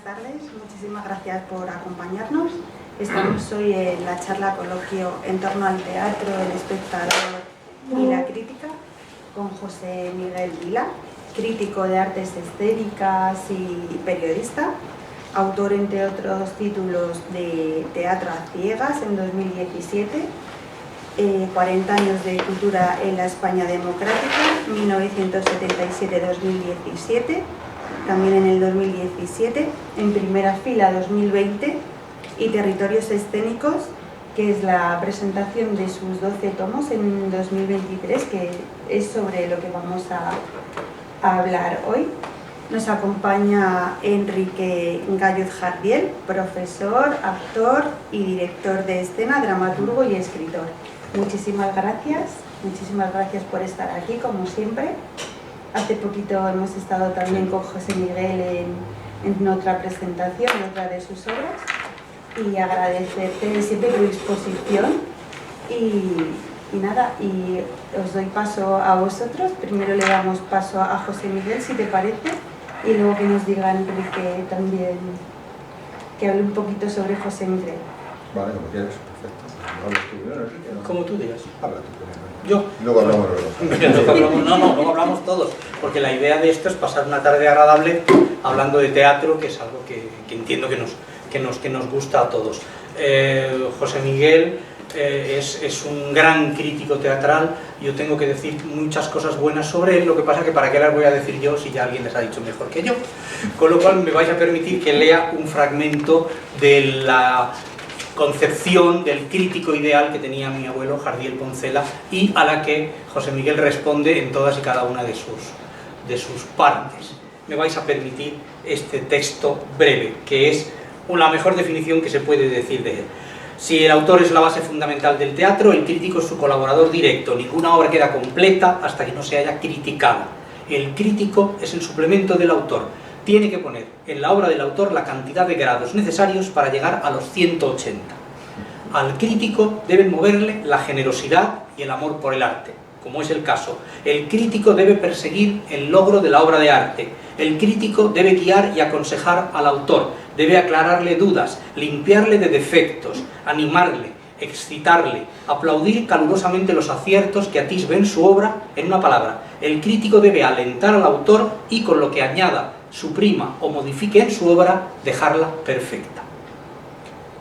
tardes, muchísimas gracias por acompañarnos. Estamos hoy en la charla coloquio en torno al teatro, el espectador y la crítica con José Miguel Vila, crítico de artes escénicas y periodista, autor entre otros títulos de Teatro a ciegas en 2017, 40 años de cultura en la España democrática, 1977-2017, también en el 2017, en primera fila 2020 y Territorios escénicos, que es la presentación de sus 12 tomos en 2023, que es sobre lo que vamos a hablar hoy. Nos acompaña Enrique Galluz Jardiel, profesor, actor y director de escena, dramaturgo y escritor. Muchísimas gracias por estar aquí, como siempre. Hace poquito hemos estado también con José Miguel en otra presentación, en otra de sus obras, y agradecerte siempre tu disposición y nada, y os doy paso a vosotros. Primero le damos paso a José Miguel, si te parece, y luego que nos diga Enrique también, que hable un poquito sobre José Miguel. Vale, como quieras, perfecto. ¿Hablas tú primero, Enrique? Como tú digas. Habla tú primero. ¿Yo? Luego hablamos los dos. Luego hablamos todos, porque la idea de esto es pasar una tarde agradable hablando de teatro, que es algo que entiendo que nos gusta a todos. José Miguel es un gran crítico teatral. Yo tengo que decir muchas cosas buenas sobre él, lo que pasa que para qué las voy a decir yo si ya alguien les ha dicho mejor que yo. Con lo cual me vais a permitir que lea un fragmento de la concepción del crítico ideal que tenía mi abuelo Jardiel Poncela y a la que José Miguel responde en todas y cada una de sus partes. Me vais a permitir este texto breve, que es la mejor definición que se puede decir de él. Si el autor es la base fundamental del teatro, el crítico es su colaborador directo. Ninguna obra queda completa hasta que no se haya criticado. El crítico es el suplemento del autor. Tiene que poner en la obra del autor la cantidad de grados necesarios para llegar a los 180. Al crítico deben moverle la generosidad y el amor por el arte, como es el caso. El crítico debe perseguir el logro de la obra de arte. El crítico debe guiar y aconsejar al autor, debe aclararle dudas, limpiarle de defectos, animarle, excitarle, aplaudir calurosamente los aciertos que atisben su obra. En una palabra, el crítico debe alentar al autor y con lo que añada, suprima o modifique en su obra, dejarla perfecta.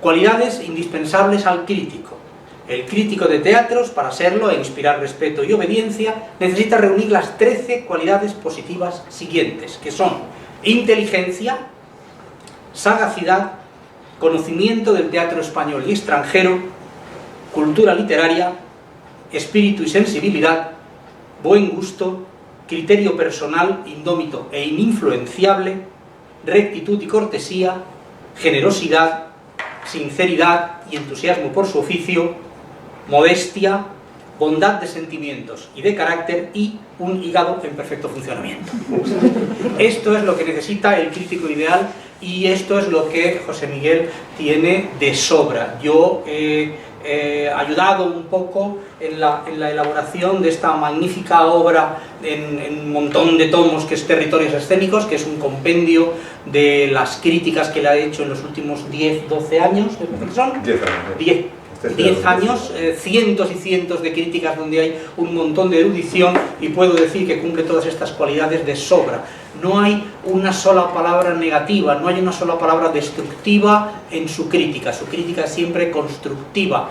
Cualidades indispensables al crítico. El crítico de teatros, para serlo e inspirar respeto y obediencia, necesita reunir las 13 cualidades positivas siguientes, que son inteligencia, sagacidad, conocimiento del teatro español y extranjero, cultura literaria, espíritu y sensibilidad, buen gusto, criterio personal indómito e ininfluenciable, rectitud y cortesía, generosidad, sinceridad y entusiasmo por su oficio, modestia, bondad de sentimientos y de carácter y un hígado en perfecto funcionamiento. Esto es lo que necesita el crítico ideal y esto es lo que José Miguel tiene de sobra. Yo he ayudado un poco en la elaboración de esta magnífica obra en un montón de tomos que es Territorios escénicos, que es un compendio de las críticas que le ha hecho en los últimos 10, 12 años, ¿me parece que son? 10 años, cientos y cientos de críticas donde hay un montón de erudición y puedo decir que cumple todas estas cualidades de sobra. No hay una sola palabra negativa, no hay una sola palabra destructiva en su crítica es siempre constructiva.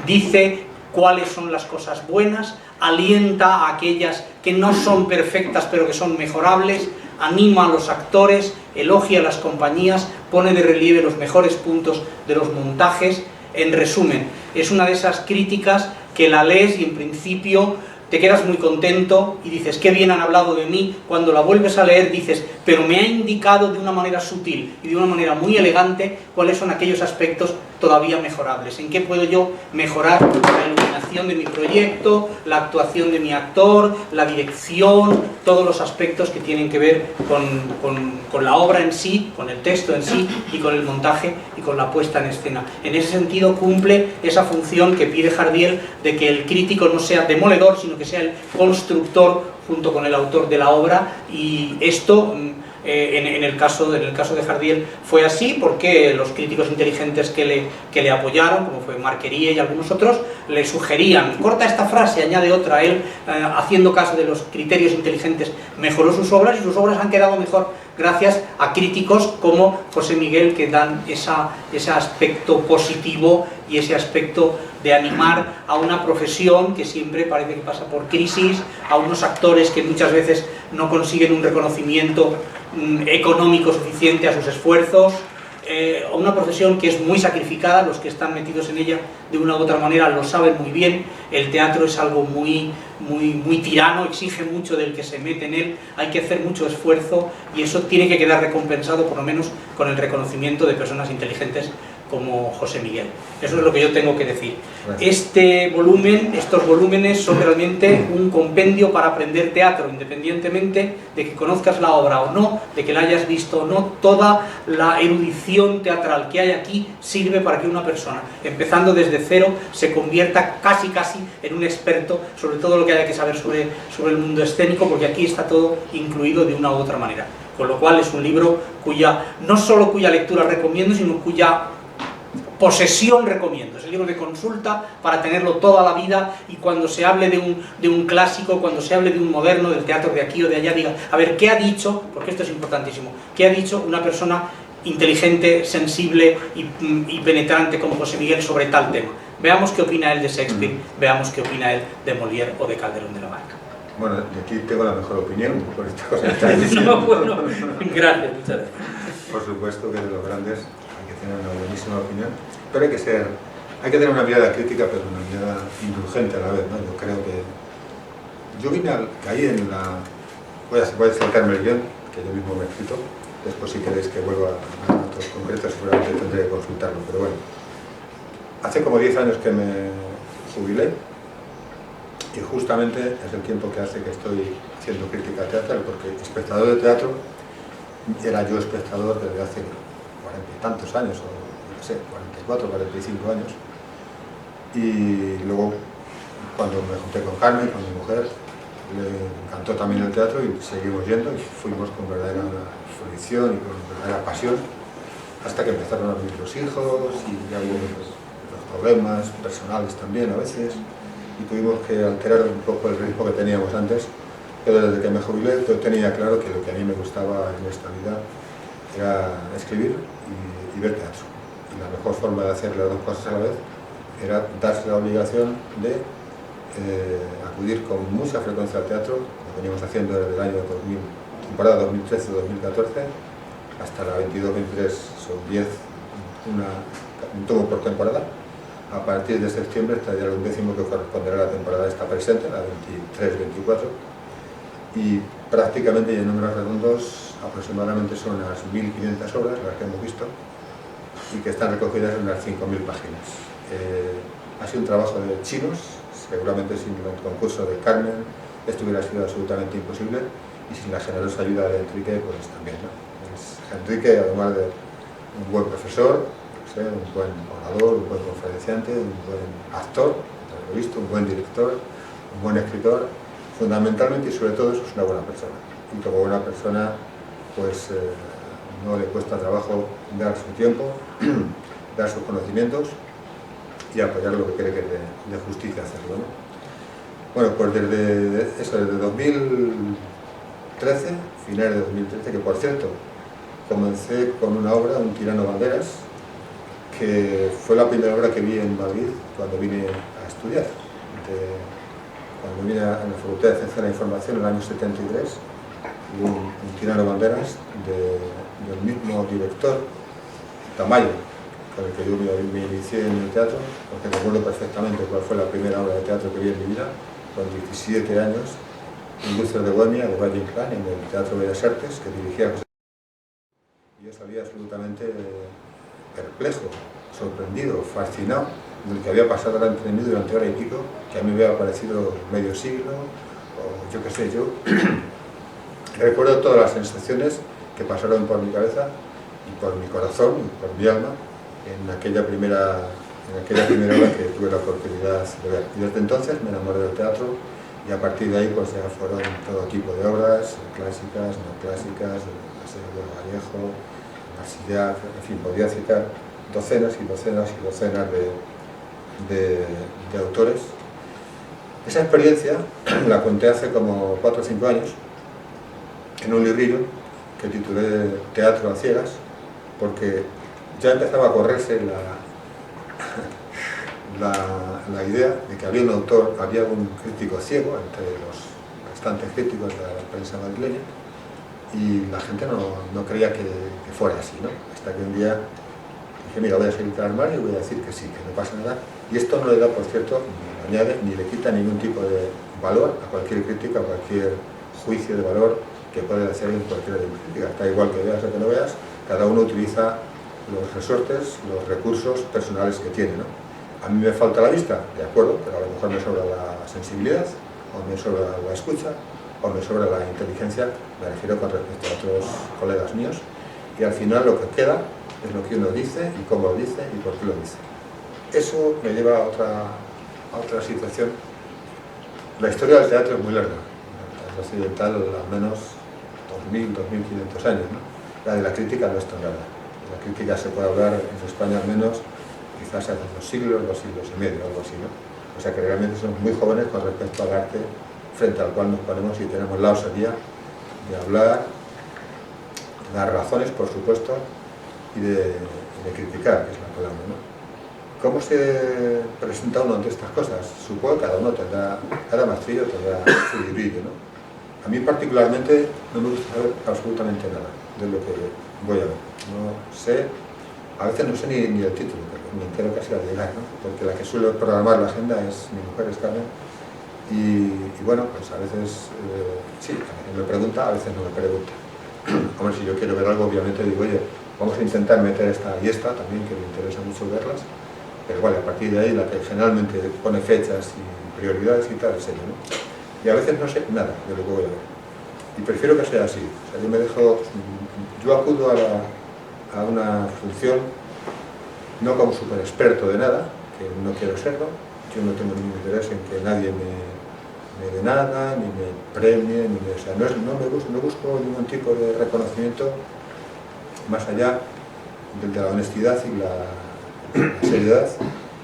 Dice cuáles son las cosas buenas, alienta a aquellas que no son perfectas pero que son mejorables, anima a los actores, elogia a las compañías, pone de relieve los mejores puntos de los montajes. En resumen, es una de esas críticas que la lees y en principio te quedas muy contento y dices, qué bien han hablado de mí. Cuando la vuelves a leer dices, pero me ha indicado de una manera sutil y de una manera muy elegante cuáles son aquellos aspectos todavía mejorables. ¿En qué puedo yo mejorar la iluminación de mi proyecto, la actuación de mi actor, la dirección, todos los aspectos que tienen que ver con la obra en sí, con el texto en sí y con el montaje y con la puesta en escena? En ese sentido cumple esa función que pide Jardiel de que el crítico no sea demoledor, sino que sea el constructor junto con el autor de la obra, y esto en el caso de Jardiel fue así, porque los críticos inteligentes que le apoyaron, como fue Marquerie y algunos otros, le sugerían, corta esta frase, añade otra. Él, haciendo caso de los criterios inteligentes, mejoró sus obras, y sus obras han quedado mejor gracias a críticos como José Miguel, que dan ese aspecto positivo y ese aspecto de animar a una profesión que siempre parece que pasa por crisis, a unos actores que muchas veces no consiguen un reconocimiento económico suficiente a sus esfuerzos, a una profesión que es muy sacrificada. Los que están metidos en ella de una u otra manera lo saben muy bien. El teatro es algo muy tirano, exige mucho del que se mete en él, hay que hacer mucho esfuerzo, y eso tiene que quedar recompensado por lo menos con el reconocimiento de personas inteligentes como José Miguel. Eso es lo que yo tengo que decir. Estos volúmenes son realmente un compendio para aprender teatro, independientemente de que conozcas la obra o no, de que la hayas visto o no. Toda la erudición teatral que hay aquí sirve para que una persona, empezando desde cero, se convierta casi en un experto sobre todo lo que haya que saber sobre el mundo escénico, porque aquí está todo incluido de una u otra manera. Con lo cual es un libro no solo cuya lectura recomiendo, sino cuya posesión recomiendo. Es el libro de consulta para tenerlo toda la vida, y cuando se hable de un clásico, cuando se hable de un moderno, del teatro de aquí o de allá, diga, a ver, ¿qué ha dicho? Porque esto es importantísimo. ¿Qué ha dicho una persona inteligente, sensible y penetrante como José Miguel sobre tal tema? Veamos qué opina él de Shakespeare, veamos qué opina él de Molière o de Calderón de la Barca. Bueno, de aquí tengo la mejor opinión por esta cosa que estáis diciendo. No, bueno, gracias, muchas gracias. Por supuesto que de los grandes hay que tener una buenísima opinión, pero hay que tener una mirada crítica, pero una mirada indulgente a la vez, ¿no? Yo creo que yo caí en la... Voy a saltarme el guión, que yo mismo me he escrito. Después, si queréis que vuelva a datos concretos, seguramente tendré que consultarlo, pero bueno. Hace como 10 años que me jubilé, y justamente es el tiempo que hace que estoy haciendo crítica teatral, porque espectador de teatro era yo espectador desde hace 40 y tantos años, o no sé, 44, 45 años, y luego cuando me junté con Carmen, con mi mujer, le encantó también el teatro y seguimos yendo, y fuimos con verdadera fruición y con verdadera pasión, hasta que empezaron a venir los hijos y ya hubo los problemas personales también a veces, y tuvimos que alterar un poco el ritmo que teníamos antes. Pero desde que me jubilé yo tenía claro que lo que a mí me gustaba en esta vida era escribir y ver teatro, y la mejor forma de hacer las dos cosas a la vez era darse la obligación de acudir con mucha frecuencia al teatro. Lo veníamos haciendo desde el año 2000, temporada 2013-2014 hasta la 22-23, son 10, un tomo por temporada. A partir de septiembre estaría el 11º, que corresponderá a la temporada esta presente, la 23-24, y prácticamente, y en números redondos, aproximadamente son unas 1.500 obras las que hemos visto y que están recogidas en unas 5.000 páginas. Ha sido un trabajo de chinos, seguramente sin el concurso de Carmen esto hubiera sido absolutamente imposible, y sin la generosa ayuda de Enrique, pues también, ¿no? Enrique, además de un buen profesor, un buen orador, un buen conferenciante, un buen actor, lo he visto, un buen director, un buen escritor, fundamentalmente y sobre todo eso es una buena persona. Y como buena persona, pues no le cuesta trabajo dar su tiempo, dar sus conocimientos y apoyar lo que cree que es de justicia hacerlo, ¿no? Bueno, pues desde 2013, finales de 2013, que por cierto, comencé con una obra, Un tirano banderas, que fue la primera obra que vi en Madrid cuando vine a estudiar. Cuando vine a la Facultad de Ciencia de la Información en el año 73, un tirano banderas del mismo director, Tamayo, con el que yo me inicié en el teatro, porque recuerdo perfectamente cuál fue la primera obra de teatro que vi en mi vida, con 17 años, Industria de Bohemia, de Valle Inclán, en el Teatro Bellas Artes, que dirigía José. Yo salía absolutamente perplejo, sorprendido, fascinado de lo que había pasado delante de mí durante hora y pico, que a mí me había parecido medio siglo, o yo qué sé, yo recuerdo todas las sensaciones que pasaron por mi cabeza y por mi corazón y por mi alma en aquella primera obra que tuve la oportunidad de ver. Y desde entonces me enamoré del teatro y a partir de ahí pues ya fueron todo tipo de obras, clásicas, no clásicas, de Vallejo, Marsillac, en fin, podía citar docenas y docenas y docenas de autores. Esa experiencia la conté hace como 4 o 5 años en un librillo que titulé Teatro a ciegas, porque ya empezaba a correrse la idea de que había un autor, había un crítico ciego entre los restantes críticos de la prensa madrileña, y la gente no creía que fuera así, ¿no? Hasta que un día dije, mira, voy a salir del armario y voy a decir que sí, que no pasa nada. Y esto no le da, por cierto, ni le añade ni le quita ningún tipo de valor a cualquier crítica, a cualquier juicio de valor que puede hacer en cualquiera de mis críticas. Da igual que veas o que no veas, cada uno utiliza los resortes, los recursos personales que tiene, ¿no? A mí me falta la vista, de acuerdo, pero a lo mejor me sobra la sensibilidad, o me sobra la escucha, o me sobra la inteligencia, me refiero con respecto a otros colegas míos, y al final lo que queda es lo que uno dice, y cómo lo dice, y por qué lo dice. Eso me lleva a otra situación. La historia del teatro es muy larga, es occidental al menos 2.000, 2.500 años, ¿no? La de la crítica no es tan larga. De la crítica se puede hablar en España al menos, quizás hace 2 siglos, 2 siglos y medio, algo así, ¿no? O sea que realmente somos muy jóvenes con respecto al arte frente al cual nos ponemos y tenemos la osadía de hablar, de dar razones, por supuesto, y de criticar, que es la palabra, ¿no? ¿Cómo se presenta uno ante estas cosas? Supongo que cada maestrillo tendrá su librillo, ¿no? A mí particularmente no me gusta saber absolutamente nada de lo que voy a ver. No sé, a veces no sé ni el título, pero me entero casi al llegar, ¿no? Porque la que suele programar la agenda es mi mujer, es Carmen, y bueno, pues a veces sí, a veces me pregunta, a veces no me pregunta. Hombre, si yo quiero ver algo, obviamente digo, oye, vamos a intentar meter esta y esta también, que me interesa mucho verlas, pero bueno, a partir de ahí la que generalmente pone fechas y prioridades y tal es ella, ¿no? Y a veces no sé nada de lo que voy a ver. Y prefiero que sea así. O sea, yo acudo a una función no como súper experto de nada, que no quiero serlo. Yo no tengo ningún interés en que nadie me dé nada, ni me premie, o sea, no busco ningún tipo de reconocimiento más allá de la honestidad y la seriedad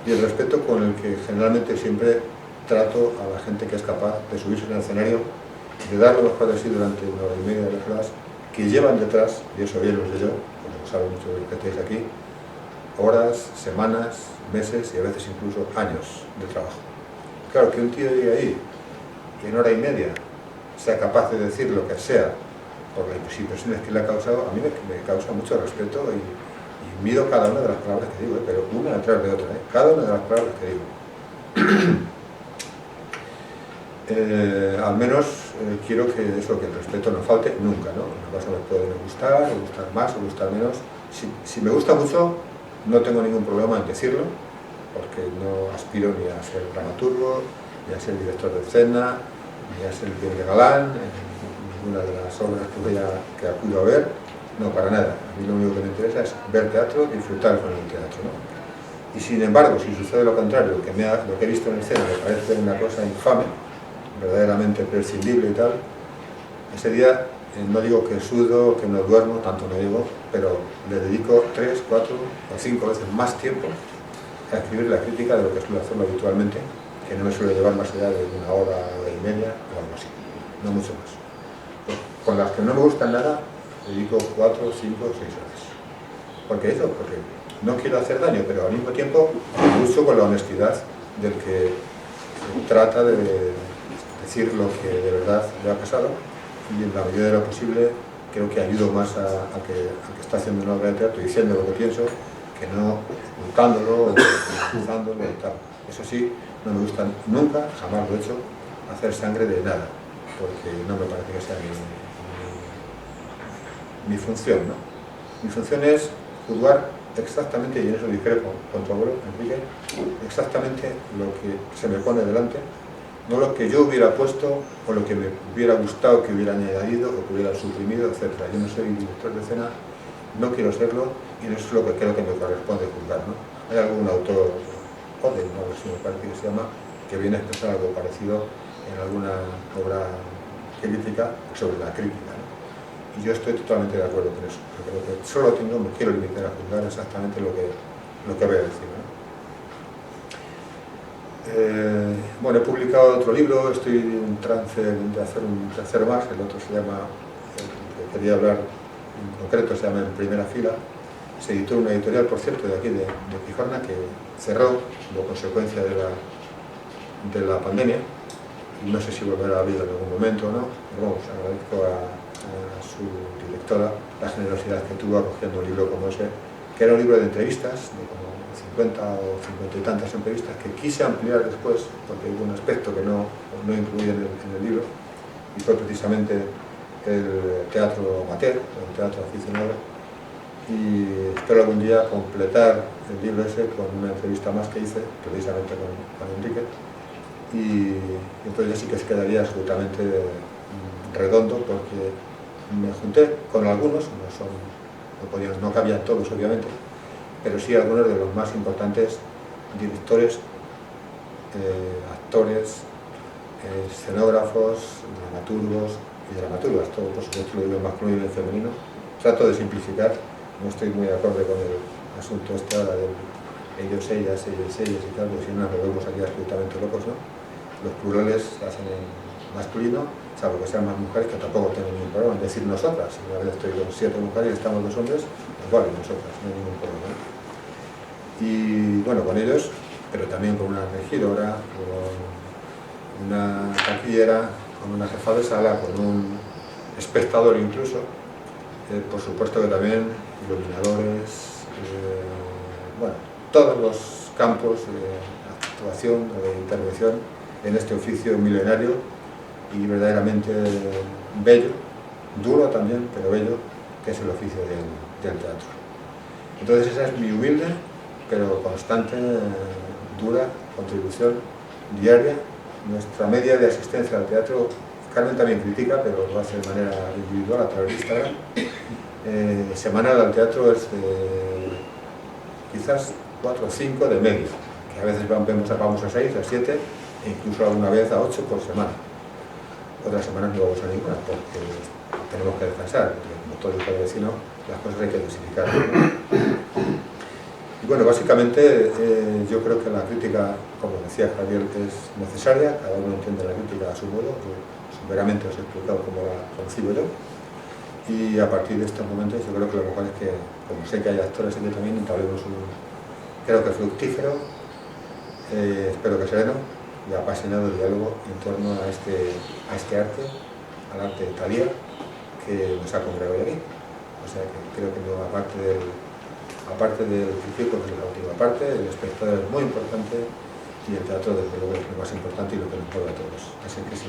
y el respeto con el que generalmente siempre trato a la gente que es capaz de subirse en el escenario, de dar lo mejor de sí durante 1 hora y media de las horas, que llevan detrás, y eso bien lo sé yo, como lo saben muchos de los que estáis aquí, horas, semanas, meses y a veces incluso años de trabajo. Claro, que un tío llegue ahí y en 1 hora y media sea capaz de decir lo que sea por las impresiones que le ha causado, a mí me causa mucho respeto y mido cada una de las palabras que digo, pero una detrás de otra, cada una de las palabras que digo. Al menos quiero que el respeto no falte nunca, ¿no? Una cosa me puede gustar, o gustar más, o gustar menos. Si me gusta mucho, no tengo ningún problema en decirlo, porque no aspiro ni a ser dramaturgo, ni a ser director de escena, ni a ser el galán, en ninguna de las obras que acudo a ver, no, para nada. A mí lo único que me interesa es ver teatro, disfrutar con el teatro, ¿no? Y sin embargo, si sucede lo contrario, lo que he visto en escena me parece una cosa infame, verdaderamente prescindible y tal, ese día no digo que sudo, que no duermo, tanto no digo, pero le dedico 3, 4 o 5 veces más tiempo a escribir la crítica de lo que suelo hacerlo habitualmente, que no me suele llevar más allá de 1 hora, 1 hora y media o algo así, no mucho más. Con las que no me gustan nada, dedico 4, 5, 6 horas. ¿Por qué eso? Porque no quiero hacer daño, pero al mismo tiempo lucho con la honestidad del que trata de decir lo que de verdad le ha pasado, y en la medida de lo posible creo que ayudo más a que está haciendo una obra de teatro diciendo lo que pienso, que no ocultándolo o utilizándolo y tal. Eso sí, no me gusta nunca, jamás lo he hecho, hacer sangre de nada, porque no me parece que sea mi función, ¿no? Mi función es juzgar exactamente, y en eso discrepo con tu abuelo, Enrique, exactamente lo que se me pone delante, no lo que yo hubiera puesto o lo que me hubiera gustado que hubiera añadido o que hubiera suprimido, etc. Yo no soy director de escena, no quiero serlo, y eso es lo que creo que me corresponde juzgar, ¿no? Hay algún autor, Oden, no sé si me parece que se llama, que viene a expresar algo parecido en alguna obra crítica sobre la crítica, ¿no? Y yo estoy totalmente de acuerdo con eso, porque lo que solo me quiero limitar a juzgar exactamente lo que voy a decir, ¿no? Bueno, he publicado otro libro, estoy en trance de hacer un tercero más, el otro se llama, el que quería hablar en concreto, se llama En primera fila. Se editó una editorial, por cierto, de aquí, de Gijona, que cerró como consecuencia de la pandemia. No sé si volverá a abrir en algún momento o no, pero vamos, agradezco a su directora la generosidad que tuvo acogiendo un libro como ese, que era un libro de entrevistas, de como 50 o 50 y tantas entrevistas, que quise ampliar después, porque hubo un aspecto que no incluí en el libro, y fue precisamente el teatro amateur, el teatro aficionado, y espero algún día completar el libro ese con una entrevista más que hice, precisamente con Enrique, y entonces sí que se quedaría absolutamente redondo, porque me junté con algunos, no cabían todos obviamente, pero sí algunos de los más importantes directores, actores, escenógrafos, dramaturgos y dramaturgas, todo por supuesto lo digo en masculino y en femenino. Trato de simplificar, no estoy muy de acuerdo con el asunto este ahora de ellos, ellas y tal, porque si no nos vemos aquí absolutamente locos, ¿no? Los plurales se hacen en masculino, salvo que sean más mujeres, que tampoco tengo ningún problema, es decir, nosotras. Si una vez estoy con 7 mujeres y estamos 2 hombres, pues vale, nosotras, no hay ningún problema, ¿no? Y bueno, con ellos, pero también con una regidora, con una taquillera, con una jefa de sala, con un espectador incluso, por supuesto que también iluminadores, bueno, todos los campos de actuación o de intervención en este oficio milenario y verdaderamente bello, duro también, pero bello, que es el oficio del teatro. Entonces esa es mi humilde pero constante, dura contribución diaria. Nuestra media de asistencia al teatro, Carmen también critica, pero lo hace de manera individual a través de Instagram. Semanal al teatro es quizás 4 o 5 de media, que a veces vamos a 6, a 7 e incluso alguna vez a 8 por semana. Otras semanas no vamos a ninguna porque tenemos que descansar, porque como todo hijo de vecino, las cosas hay que dosificar, ¿no? Y bueno, básicamente yo creo que la crítica, como decía Javier, es necesaria, cada uno entiende la crítica a su modo, yo severamente os he explicado cómo la concibo yo, y a partir de estos momentos yo creo que lo mejor es que, como sé que hay actores aquí también, entablemos creo que fructífero, espero que sereno y apasionado diálogo en torno a este arte, al arte de Thalía, que nos ha congregado hoy aquí. O sea que creo que no, aparte del principio, que es la última parte, el espectador es muy importante y el teatro desde luego es lo más importante y lo que nos mueve a todos. Así que si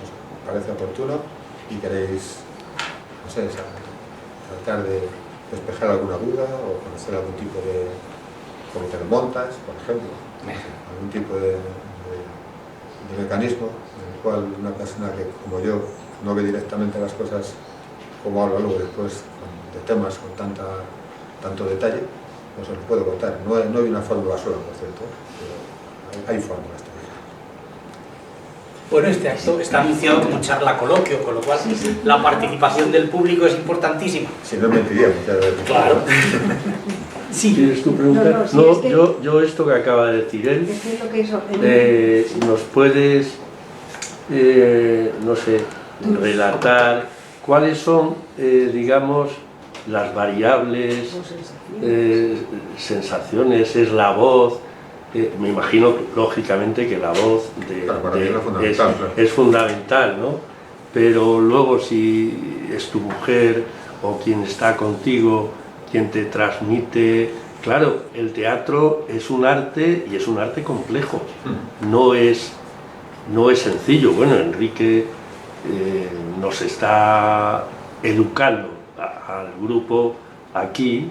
os parece oportuno y queréis, no sé, tratar de despejar alguna duda o conocer algún tipo de, como te lo montas, por ejemplo, algún tipo de mecanismo en el cual una persona que, como yo, no ve directamente las cosas como hablo luego después de temas con tanto detalle, no se los puedo contar. No hay una fórmula sola, por cierto, pero hay fórmulas también. Bueno, este acto está anunciado como charla coloquio, con lo cual la participación del público es importantísima. Si no mentiríamos, ya lo he dicho. Claro. Sí. ¿Quieres tú preguntar? No, sí, No, es que, yo esto que acaba de decir él, es que lo que eso, nos puedes, no sé, relatar cuáles son, digamos, las variables, sensaciones, es la voz. Me imagino, lógicamente, que la voz es fundamental, ¿no? Pero luego si es tu mujer o quien está contigo, quien te transmite... Claro, el teatro es un arte y es un arte complejo, no es sencillo. Bueno, Enrique nos está educando al grupo aquí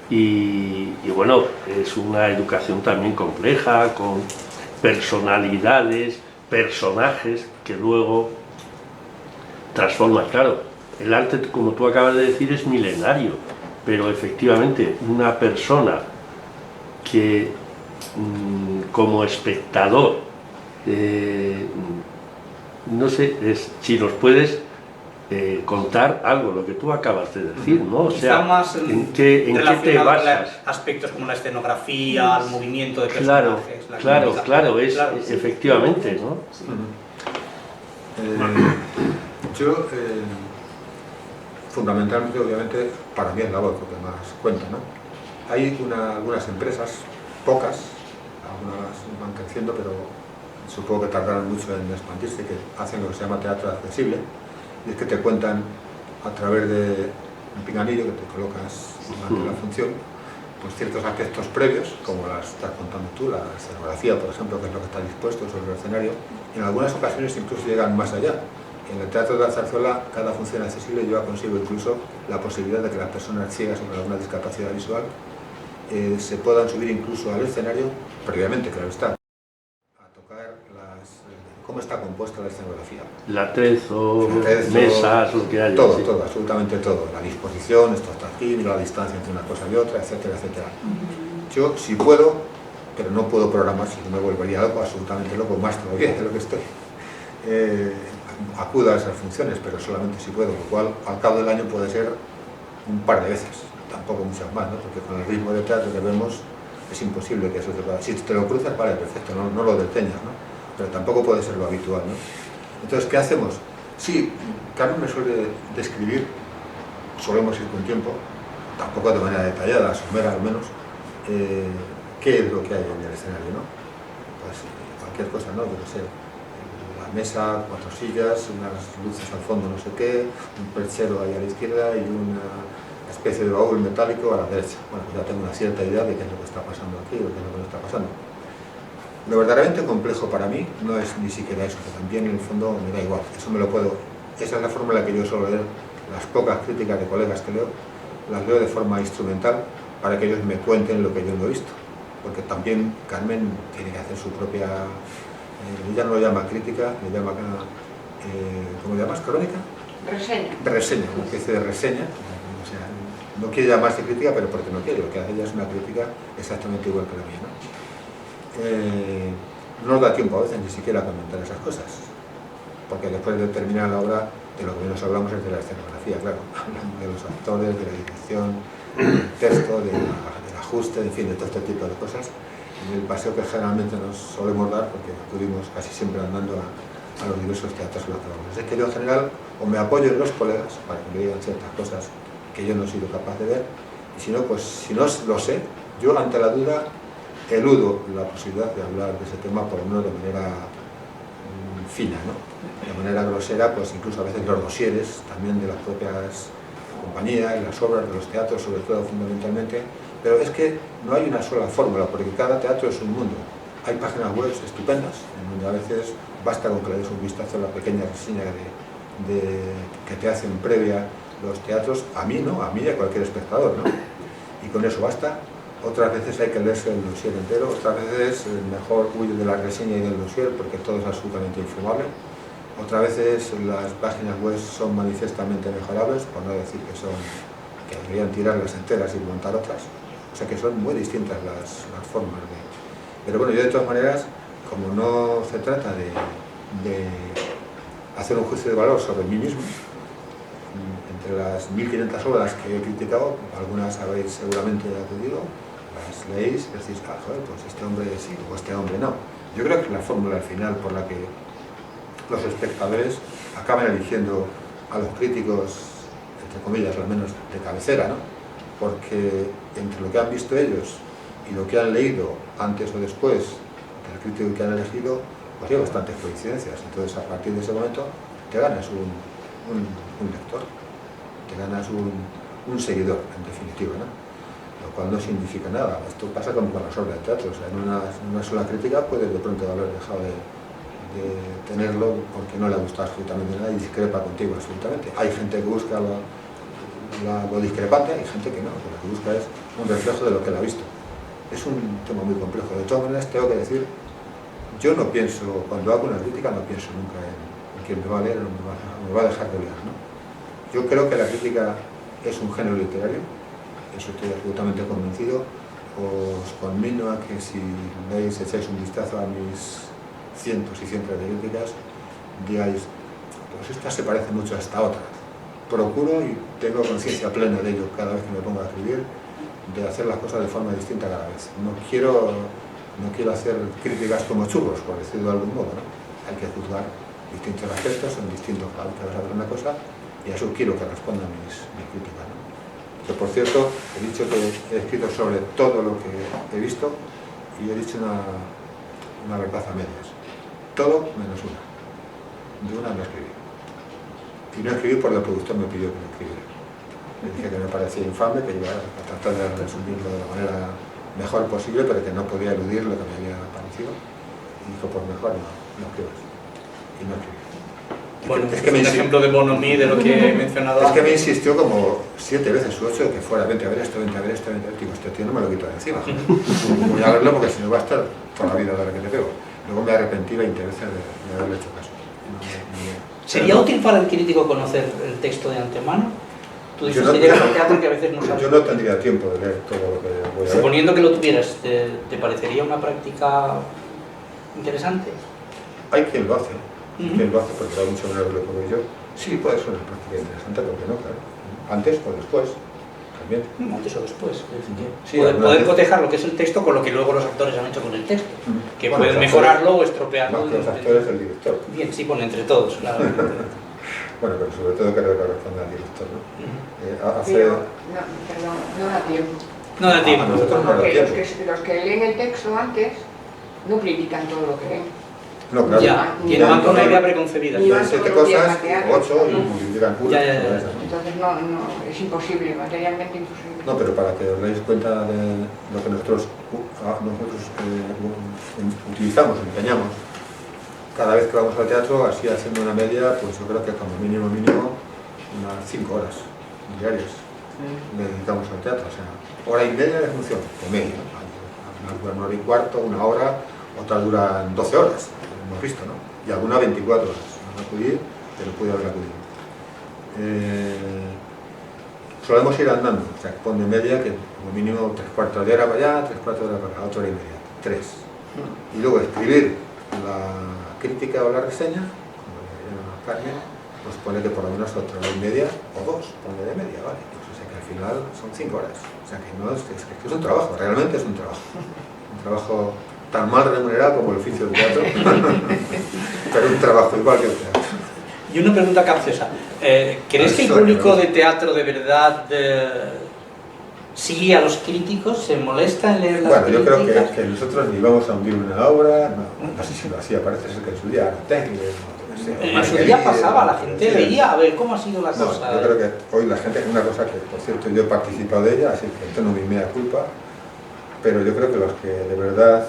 y bueno, es una educación también compleja, con personalidades, personajes que luego transforman. Claro, el arte, como tú acabas de decir, es milenario, pero efectivamente una persona que como espectador no sé si nos puedes contar algo, lo que tú acabas de decir, ¿no? O sea, más ¿en qué te basas? Aspectos como la escenografía, el movimiento de personajes, claro, efectivamente, ¿no? Sí. Yo, fundamentalmente, obviamente, para mí es la voz lo que más cuenta, ¿no? Hay algunas empresas, pocas, algunas van creciendo, pero supongo que tardarán mucho en expandirse, que hacen lo que se llama teatro accesible, y es que te cuentan a través de un pinganillo que te colocas durante la función, pues ciertos aspectos previos, como las estás contando tú, la escenografía, por ejemplo, que es lo que está dispuesto sobre el escenario, y en algunas ocasiones incluso llegan más allá. En el Teatro de la Zarzuela, cada función accesible lleva consigo incluso la posibilidad de que las personas ciegas o con alguna discapacidad visual se puedan subir incluso al escenario, previamente, claro está, a tocar cómo está compuesta la escenografía. La trezo, mesas, lo que haya. Todo, sí. todo, absolutamente todo. La disposición, esto está aquí, mira la distancia entre una cosa y otra, etcétera, etcétera. Yo, si puedo, pero no puedo programar, si no me volvería loco, absolutamente loco, más todavía de lo que estoy. Acudo a esas funciones, pero solamente si puedo, lo cual al cabo del año puede ser un par de veces, tampoco muchas más, ¿no? Porque con el ritmo de teatro que vemos es imposible que eso te pueda... Si te lo cruzas, vale, perfecto, no lo deteñas, ¿no? Pero tampoco puede ser lo habitual, ¿no? Entonces, ¿qué hacemos? Sí, Carmen me suele describir, solemos ir con tiempo, tampoco de manera detallada, somera al menos, qué es lo que hay en el escenario, ¿no? Pues cualquier cosa, ¿no? Yo no sé, la mesa, 4 sillas, unas luces al fondo, no sé qué, un perchero ahí a la izquierda y una especie de baúl metálico a la derecha. Bueno, pues ya tengo una cierta idea de qué es lo que está pasando aquí o qué es lo que no está pasando. Lo verdaderamente complejo para mí no es ni siquiera eso, que también en el fondo me da igual, eso me lo puedo... Esa es la forma en la que yo suelo leer las pocas críticas de colegas que leo, las leo de forma instrumental para que ellos me cuenten lo que yo no he visto. Porque también Carmen tiene que hacer su propia... ella no lo llama crítica, le llama... ¿cómo le llamas? ¿Crónica? Reseña. Reseña, una especie de reseña. O sea, no quiere llamarse crítica, pero porque no quiere, lo que hace ella es una crítica exactamente igual que la mía, ¿no? No nos da tiempo a veces ni siquiera a comentar esas cosas, porque después de terminar la obra, de lo que menos hablamos es de la escenografía, claro, hablamos de los actores, de la dirección, del texto, del ajuste, en fin, de todo este tipo de cosas, en el paseo que generalmente nos solemos dar, porque acudimos casi siempre andando a los diversos teatros que lo acabamos. Es que yo en general o me apoyo en los colegas para que me digan ciertas cosas que yo no he sido capaz de ver, y si no, pues si no lo sé, yo ante la duda eludo la posibilidad de hablar de ese tema, por lo menos de manera fina, ¿no? De manera grosera, pues incluso a veces los dosieres también de las propias compañías, las obras de los teatros, sobre todo fundamentalmente, pero es que no hay una sola fórmula, porque cada teatro es un mundo. Hay páginas web estupendas, en donde a veces basta con que le des un vistazo a la pequeña reseña que te hacen previa los teatros, a mí no, a mí y a cualquier espectador, ¿no? Y con eso basta. Otras veces hay que leerse el dossier entero, otras veces mejor huye de la reseña y del dossier porque todo es absolutamente infumable. Otras veces las páginas web son manifiestamente mejorables, por no decir que deberían tirarlas enteras y montar otras. O sea que son muy distintas las formas de... Pero bueno, yo de todas maneras, como no se trata de hacer un juicio de valor sobre mí mismo, entre las 1500 obras que he criticado, algunas habéis seguramente acudido, las leéis y decís, ah, joder, pues este hombre sí o este hombre no. Yo creo que es la fórmula al final por la que los espectadores acaban eligiendo a los críticos, entre comillas, al menos de cabecera, ¿no? Porque entre lo que han visto ellos y lo que han leído antes o después del crítico que han elegido, pues hay bastantes coincidencias. Entonces, a partir de ese momento, te ganas un lector, te ganas un seguidor, en definitiva, ¿no? Lo cual no significa nada. Esto pasa como con las obras de teatro. O sea, en una sola crítica puedes de pronto haber dejado de tenerlo porque no le ha gustado absolutamente nada y discrepa contigo absolutamente. Hay gente que busca lo discrepante, hay gente que no, que lo que busca es un reflejo de lo que él ha visto. Es un tema muy complejo. De todas maneras, tengo que decir, yo no pienso, cuando hago una crítica, no pienso nunca en quién me va a leer o me va a dejar de leer, ¿no? Yo creo que la crítica es un género literario, eso estoy absolutamente convencido. Os conmino a que si echáis un vistazo a mis cientos y cientos de críticas, digáis, pues esta se parece mucho a esta otra. Procuro, y tengo conciencia plena de ello cada vez que me pongo a escribir, de hacer las cosas de forma distinta cada vez. No quiero hacer críticas como churros, por decirlo de algún modo, ¿no? Hay que juzgar distintos aspectos, son distintos cada vez que vas a hacer una cosa, y a eso quiero que respondan mis críticas, ¿no? Que por cierto, he dicho que he escrito sobre todo lo que he visto, y he dicho una verdad a medias. Todo menos una. De una no escribí. Y no escribí porque el productor me pidió que lo escribiera. Le dije que me parecía infame, que iba a tratar de resumirlo de la manera mejor posible, pero que no podía eludir lo que me había parecido. Y dijo, pues mejor no escribas. Y no escribí. Bueno, es que un ejemplo de bonhomie de lo que he mencionado antes. Es que me insistió como 7 veces u 8 que fuera, vente a ver esto, vente a ver esto, vente a ver. Digo, este tío no me lo quito de encima. Voy a verlo porque si no va a estar toda la vida de la que te pego. Luego me arrepentí 20 veces de haberle hecho caso. ¿Sería útil para el crítico conocer el texto de antemano? Tú dices que llegas al teatro que a veces no sabes. Yo no tendría tiempo de leer todo lo que voy a ver. Suponiendo que lo tuvieras, ¿te parecería una práctica interesante? Hay quien lo hace. Quien lo hace porque da mucho menos de lo que veo yo. Sí, puede ser una práctica interesante, ¿por qué no? Claro. Antes o después. También. Antes o después. Sí, poder cotejar lo que es el texto con lo que luego los actores han hecho con el texto. Que bueno, pueden mejorarlo o estropearlo. Más que los actores, el director. Bien, sí, pone entre todos, claro. Bueno, pero sobre todo que le corresponde al director, ¿no? Perdón, no da tiempo. No da tiempo. Porque los que leen el texto antes no critican todo lo que leen. No, claro. Ya, y no van con una idea preconcebida. Ni van 7 todos los días cosas, a teatro, 8 y llegan puras. Entonces no, es imposible, materialmente imposible. No, pero para que os deis cuenta de lo que nosotros utilizamos, empeñamos, cada vez que vamos al teatro, así haciendo una media, pues yo creo que como mínimo unas 5 horas diarias le dedicamos al teatro, o sea, hora y media de función, o media, algunas duran 1 hora y cuarto, 1 hora, otras duran 12 horas, hemos visto, ¿no? Y algunas 24 horas, no acudir, pero puede haber acudido. Solemos ir andando, o sea, pone media que como mínimo 3/4 de hora para allá, 3/4 de hora para acá, 8 horas y media, 3. Y luego escribir la crítica o la reseña, como le llama Carmen, pues pone que por lo menos 8 horas y media o 2, pone de media, ¿vale? Pues, o sea que al final son 5 horas, o sea que no es que es un trabajo, realmente es un trabajo tan mal remunerado como el oficio del teatro, pero un trabajo igual que el teatro. Y una pregunta capciosa, ¿crees que el público de teatro de verdad sigue a los críticos? ¿Se molesta en leer las críticas? Bueno, yo creo que nosotros ni vamos a hundir una obra, no sé si lo hacía, parece ser que en su día en su día pasaba, la gente leía a ver cómo ha sido la cosa. Yo creo que hoy la gente, una cosa que por cierto yo he participado de ella, así que esto no me mea culpa, pero yo creo que los que de verdad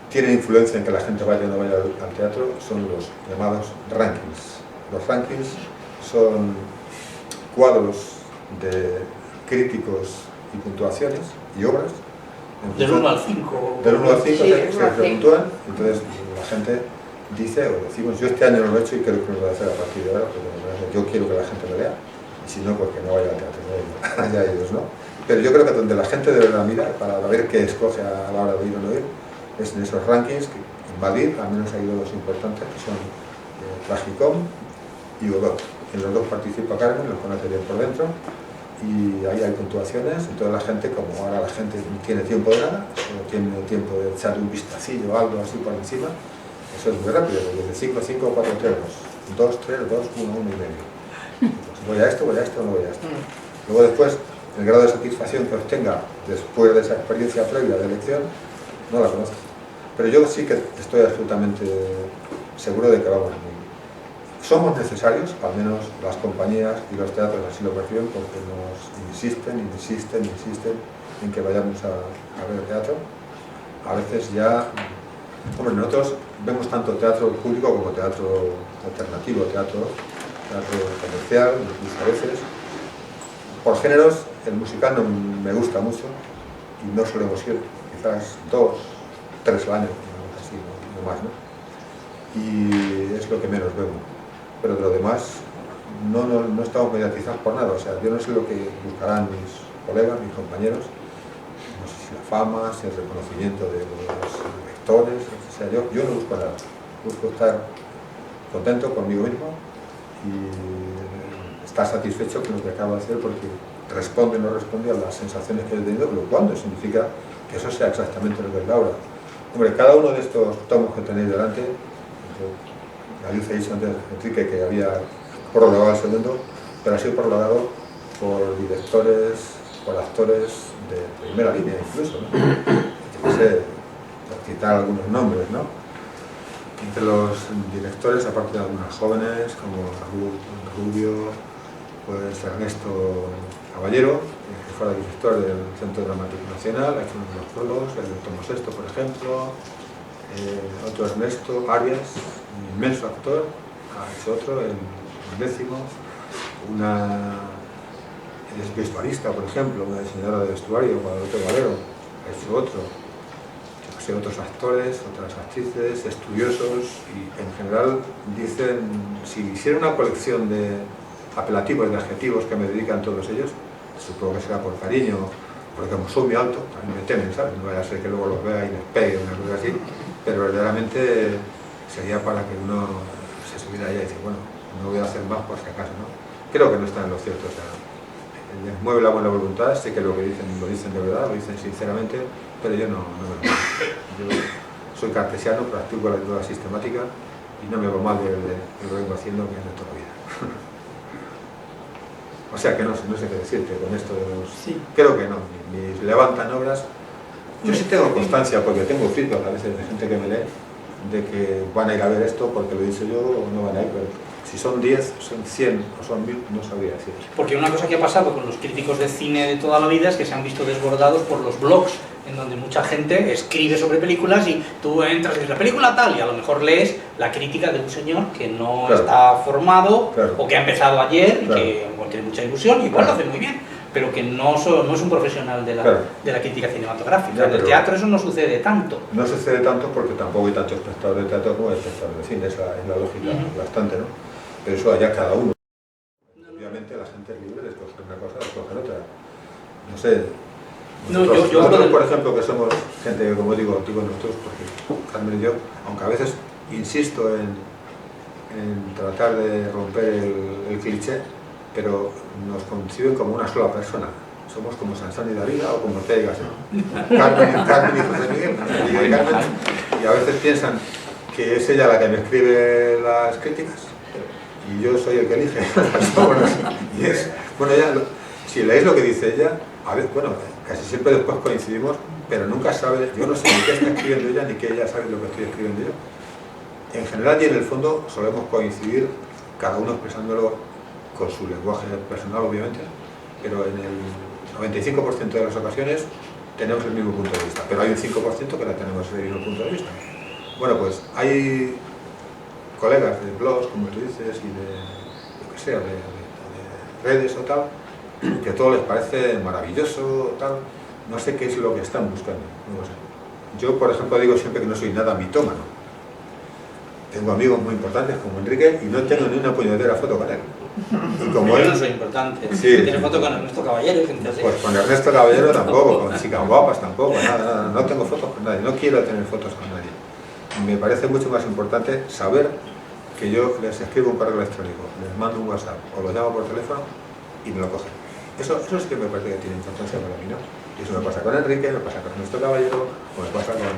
tienen influencia en que la gente vaya o no vaya al teatro son los llamados rankings. Los rankings son cuadros de críticos y puntuaciones y obras. Del 1 al 5. Del 1 al 5 sí, se puntúan, entonces la gente dice, o decimos, yo este año no lo he hecho y creo que lo voy a hacer a partir de ahora, porque yo quiero que la gente lo lea, y si no, pues que no vaya al teatro, ¿no? Allá ellos, ¿no? Pero yo creo que donde la gente debe mirar para ver qué escoge a la hora de ir o no ir, es en esos rankings, que en Madrid al menos hay 2 importantes, que son Tragicom y Godot. En los 2 participa Carmen, los conoce bien por dentro, y ahí hay puntuaciones, y toda la gente, como ahora la gente no tiene tiempo de nada, solo tiene tiempo de echarle un vistacillo o algo así por encima, eso es muy rápido, desde 5, 5, 4, 3, 2, 3, 2, 1, 1 y medio. Pues voy a esto, no voy a esto. Luego después, el grado de satisfacción que obtenga después de esa experiencia previa de elección, no la conozco. Pero yo sí que estoy absolutamente seguro de que vamos muy bien. Somos necesarios, al menos las compañías y los teatros así lo perciben, porque nos insisten en que vayamos a ver teatro. A veces ya, hombre, nosotros vemos tanto teatro público como teatro alternativo, teatro comercial, incluso a veces. Por géneros, el musical no me gusta mucho y no solemos ir, quizás 2, 3 al año, así, no más, ¿no? Y es lo que menos vemos. Pero de lo demás, no estamos mediatizados por nada. O sea, yo no sé lo que buscarán mis colegas, mis compañeros, no sé si la fama, si el reconocimiento de los lectores, o sea, yo no busco nada. Busco estar contento conmigo mismo y está satisfecho con lo que acabo de hacer porque responde o no responde a las sensaciones que he tenido, lo cual no significa que eso sea exactamente lo que es la obra. Hombre, cada uno de estos tomos que tenéis delante, Alicia ha dicho antes, Enrique, que había prologado el segundo, pero ha sido prologado por directores, por actores de primera línea incluso, ¿no? Yo sé, por citar algunos nombres, ¿no? Entre los directores, aparte de algunos jóvenes, como Rubio, pues Ernesto Caballero, que fue el director del Centro Dramático Nacional, ha hecho uno de los juegos, el de Tomo VI, por ejemplo, otro Ernesto Arias, un inmenso actor, ha hecho otro, el 10º, es vestuarista, por ejemplo, una diseñadora de vestuario, Guadalupe Valero, ha hecho otro, otros actores, otras actrices, estudiosos, y en general dicen, si hiciera una colección de apelativos, de adjetivos que me dedican todos ellos, supongo que será por cariño, porque como soy muy alto, también me temen, ¿sabes? No vaya a ser que luego los vea y les pegue una cosa así, pero verdaderamente sería para que uno se subiera allá y dice, bueno, no voy a hacer más por si acaso, ¿no? Creo que no está en lo cierto, o sea, les mueve la buena voluntad, sé que lo que dicen lo dicen de verdad, lo dicen sinceramente, pero yo no me lo muevo. Yo soy cartesiano, practico la lectura sistemática y no me hago mal de lo que vengo haciendo, que es de toda la vida. O sea que no sé qué decirte con esto de los... Sí. Creo que no, ni levantan obras. Yo sí tengo constancia, porque tengo feedback a veces de gente que me lee, de que van a ir a ver esto porque lo he dicho yo o no van a ir, pero si son 10, son 100 o son 1000, no sabría decir. Porque una cosa que ha pasado con los críticos de cine de toda la vida es que se han visto desbordados por los blogs, en donde mucha gente escribe sobre películas y tú entras y dices la película tal, y a lo mejor lees la crítica de un señor que no está formado, o que ha empezado ayer y que igual tiene mucha ilusión y igual lo hace muy bien, pero que no es un profesional de la crítica cinematográfica. En el teatro eso no sucede tanto. No sucede tanto porque tampoco hay tanto espectador de teatro como hay espectador de cine, esa es la lógica bastante, ¿no? Pero eso allá cada uno. Obviamente la gente es libre de escoger una cosa, de escoger otra. No sé. Nosotros, por ejemplo, que somos gente, como digo nosotros, porque Carmen y yo, aunque a veces insisto en tratar de romper el cliché, pero nos conciben como una sola persona. Somos como Sansón y Dalila o como te digas, ¿no? Carmen y José Miguel, y a veces piensan que es ella la que me escribe las críticas y yo soy el que elige. Y es, bueno, ella, si leéis lo que dice ella, a ver, bueno, casi siempre después coincidimos, pero nunca sabe, yo no sé ni qué está escribiendo ella ni que ella sabe lo que estoy escribiendo yo. En general y en el fondo solemos coincidir, cada uno expresándolo con su lenguaje personal, obviamente, pero en el 95% de las ocasiones tenemos el mismo punto de vista, pero hay un 5% que no tenemos el mismo punto de vista. Bueno, pues hay colegas de blogs, como tú dices, y de, lo que sea, de redes o tal, que todo les parece maravilloso, tal, no sé qué es lo que están buscando, no lo sé. Yo, por ejemplo, digo siempre que no soy nada mitómano. Tengo amigos muy importantes como Enrique y no tengo ni una puñetera foto con él. Y como él no soy importante. Sí. ¿Tienes foto con Ernesto Caballero? Pues con Ernesto Caballero tampoco, con chicas guapas tampoco, nada. No tengo fotos con nadie, no quiero tener fotos con nadie. Me parece mucho más importante saber que yo les escribo un correo electrónico, les mando un WhatsApp o los llamo por teléfono y me lo cogen. Eso es que me parece que tiene importancia para mí, ¿no? Y eso me pasa con Enrique, me pasa con Ernesto Caballero, o me pasa con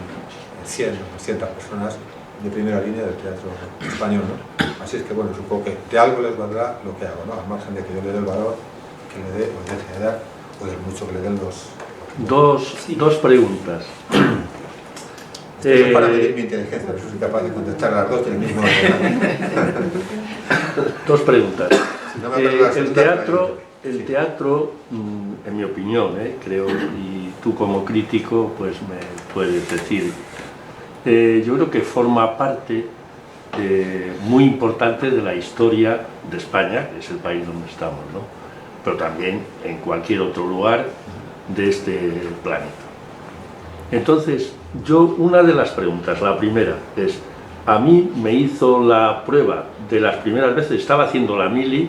100 o 200 personas de primera línea del teatro español, ¿no? Así es que, bueno, supongo que de algo les valdrá lo que hago, ¿no? Al margen de que yo le dé el valor que le dé o le deje de dar, o del mucho que le den los... Dos preguntas. Eso es para medir mi inteligencia, pero soy capaz de contestar a las dos del mismo orden. Dos preguntas. Si no me el teatro, en mi opinión, creo, y tú como crítico pues me puedes decir, yo creo que forma parte muy importante de la historia de España, que es el país donde estamos, ¿no? Pero también en cualquier otro lugar de este planeta. Entonces, una de las preguntas, la primera es, a mí me hizo la prueba de las primeras veces, estaba haciendo la mili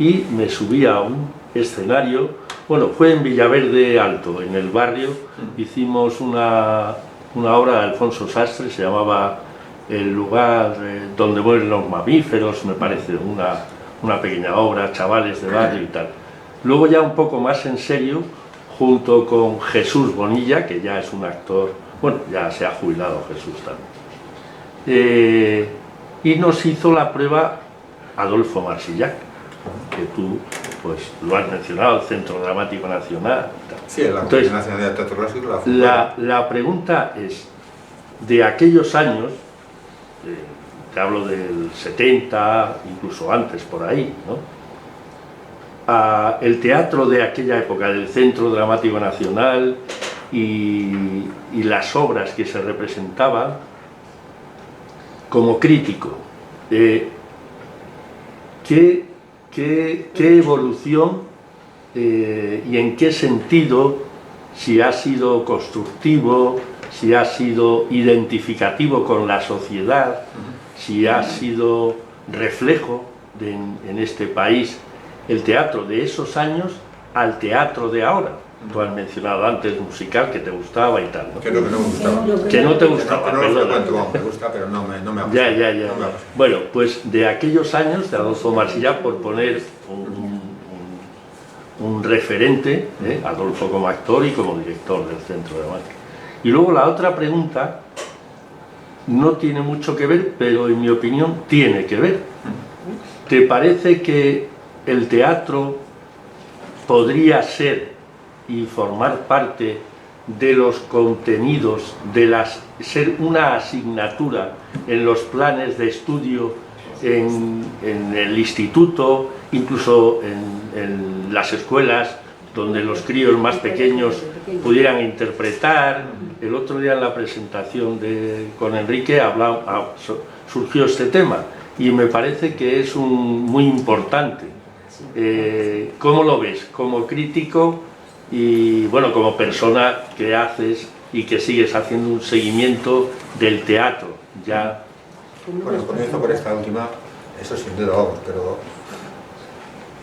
y me subí a un escenario, bueno, fue en Villaverde Alto, en el barrio, hicimos una obra de Alfonso Sastre, se llamaba el lugar donde mueren los mamíferos, me parece una pequeña obra, Chavales de barrio y tal. Luego ya un poco más en serio, junto con Jesús Bonilla, que ya es un actor, bueno, ya se ha jubilado Jesús también. Y nos hizo la prueba Adolfo Marsillac, que tú pues lo has mencionado, el Centro Dramático Nacional. Sí, la Entonces, Nacional de Teatro Clásico. La pregunta es, de aquellos años, te hablo del 70, incluso antes por ahí, ¿no? El teatro de aquella época, del Centro Dramático Nacional y las obras que se representaban, como crítico, ¿qué evolución y en qué sentido, si ha sido constructivo, si ha sido identificativo con la sociedad, si ha sido reflejo en este país, el teatro de esos años al teatro de ahora? Tú has mencionado antes musical, que te gustaba y tal, ¿no? Que no me gustaba. Que no te gustaba, perdón. Me gusta, pero no me ha gustado. Ya. Bueno, pues de aquellos años, de Adolfo Marsillac, por poner un referente, Adolfo como actor y como director del Centro Dramático. Y luego la otra pregunta no tiene mucho que ver, pero en mi opinión tiene que ver. ¿Te parece que el teatro podría ser y formar parte de los contenidos, ser una asignatura en los planes de estudio en el instituto, incluso en las escuelas, donde los críos más pequeños pudieran interpretar? El otro día en la presentación con Enrique surgió este tema y me parece que es muy importante. ¿Cómo lo ves como crítico y bueno, como persona que haces y que sigues haciendo un seguimiento del teatro? Ya. Bueno, comienzo por esta última, eso sin duda, vamos, pero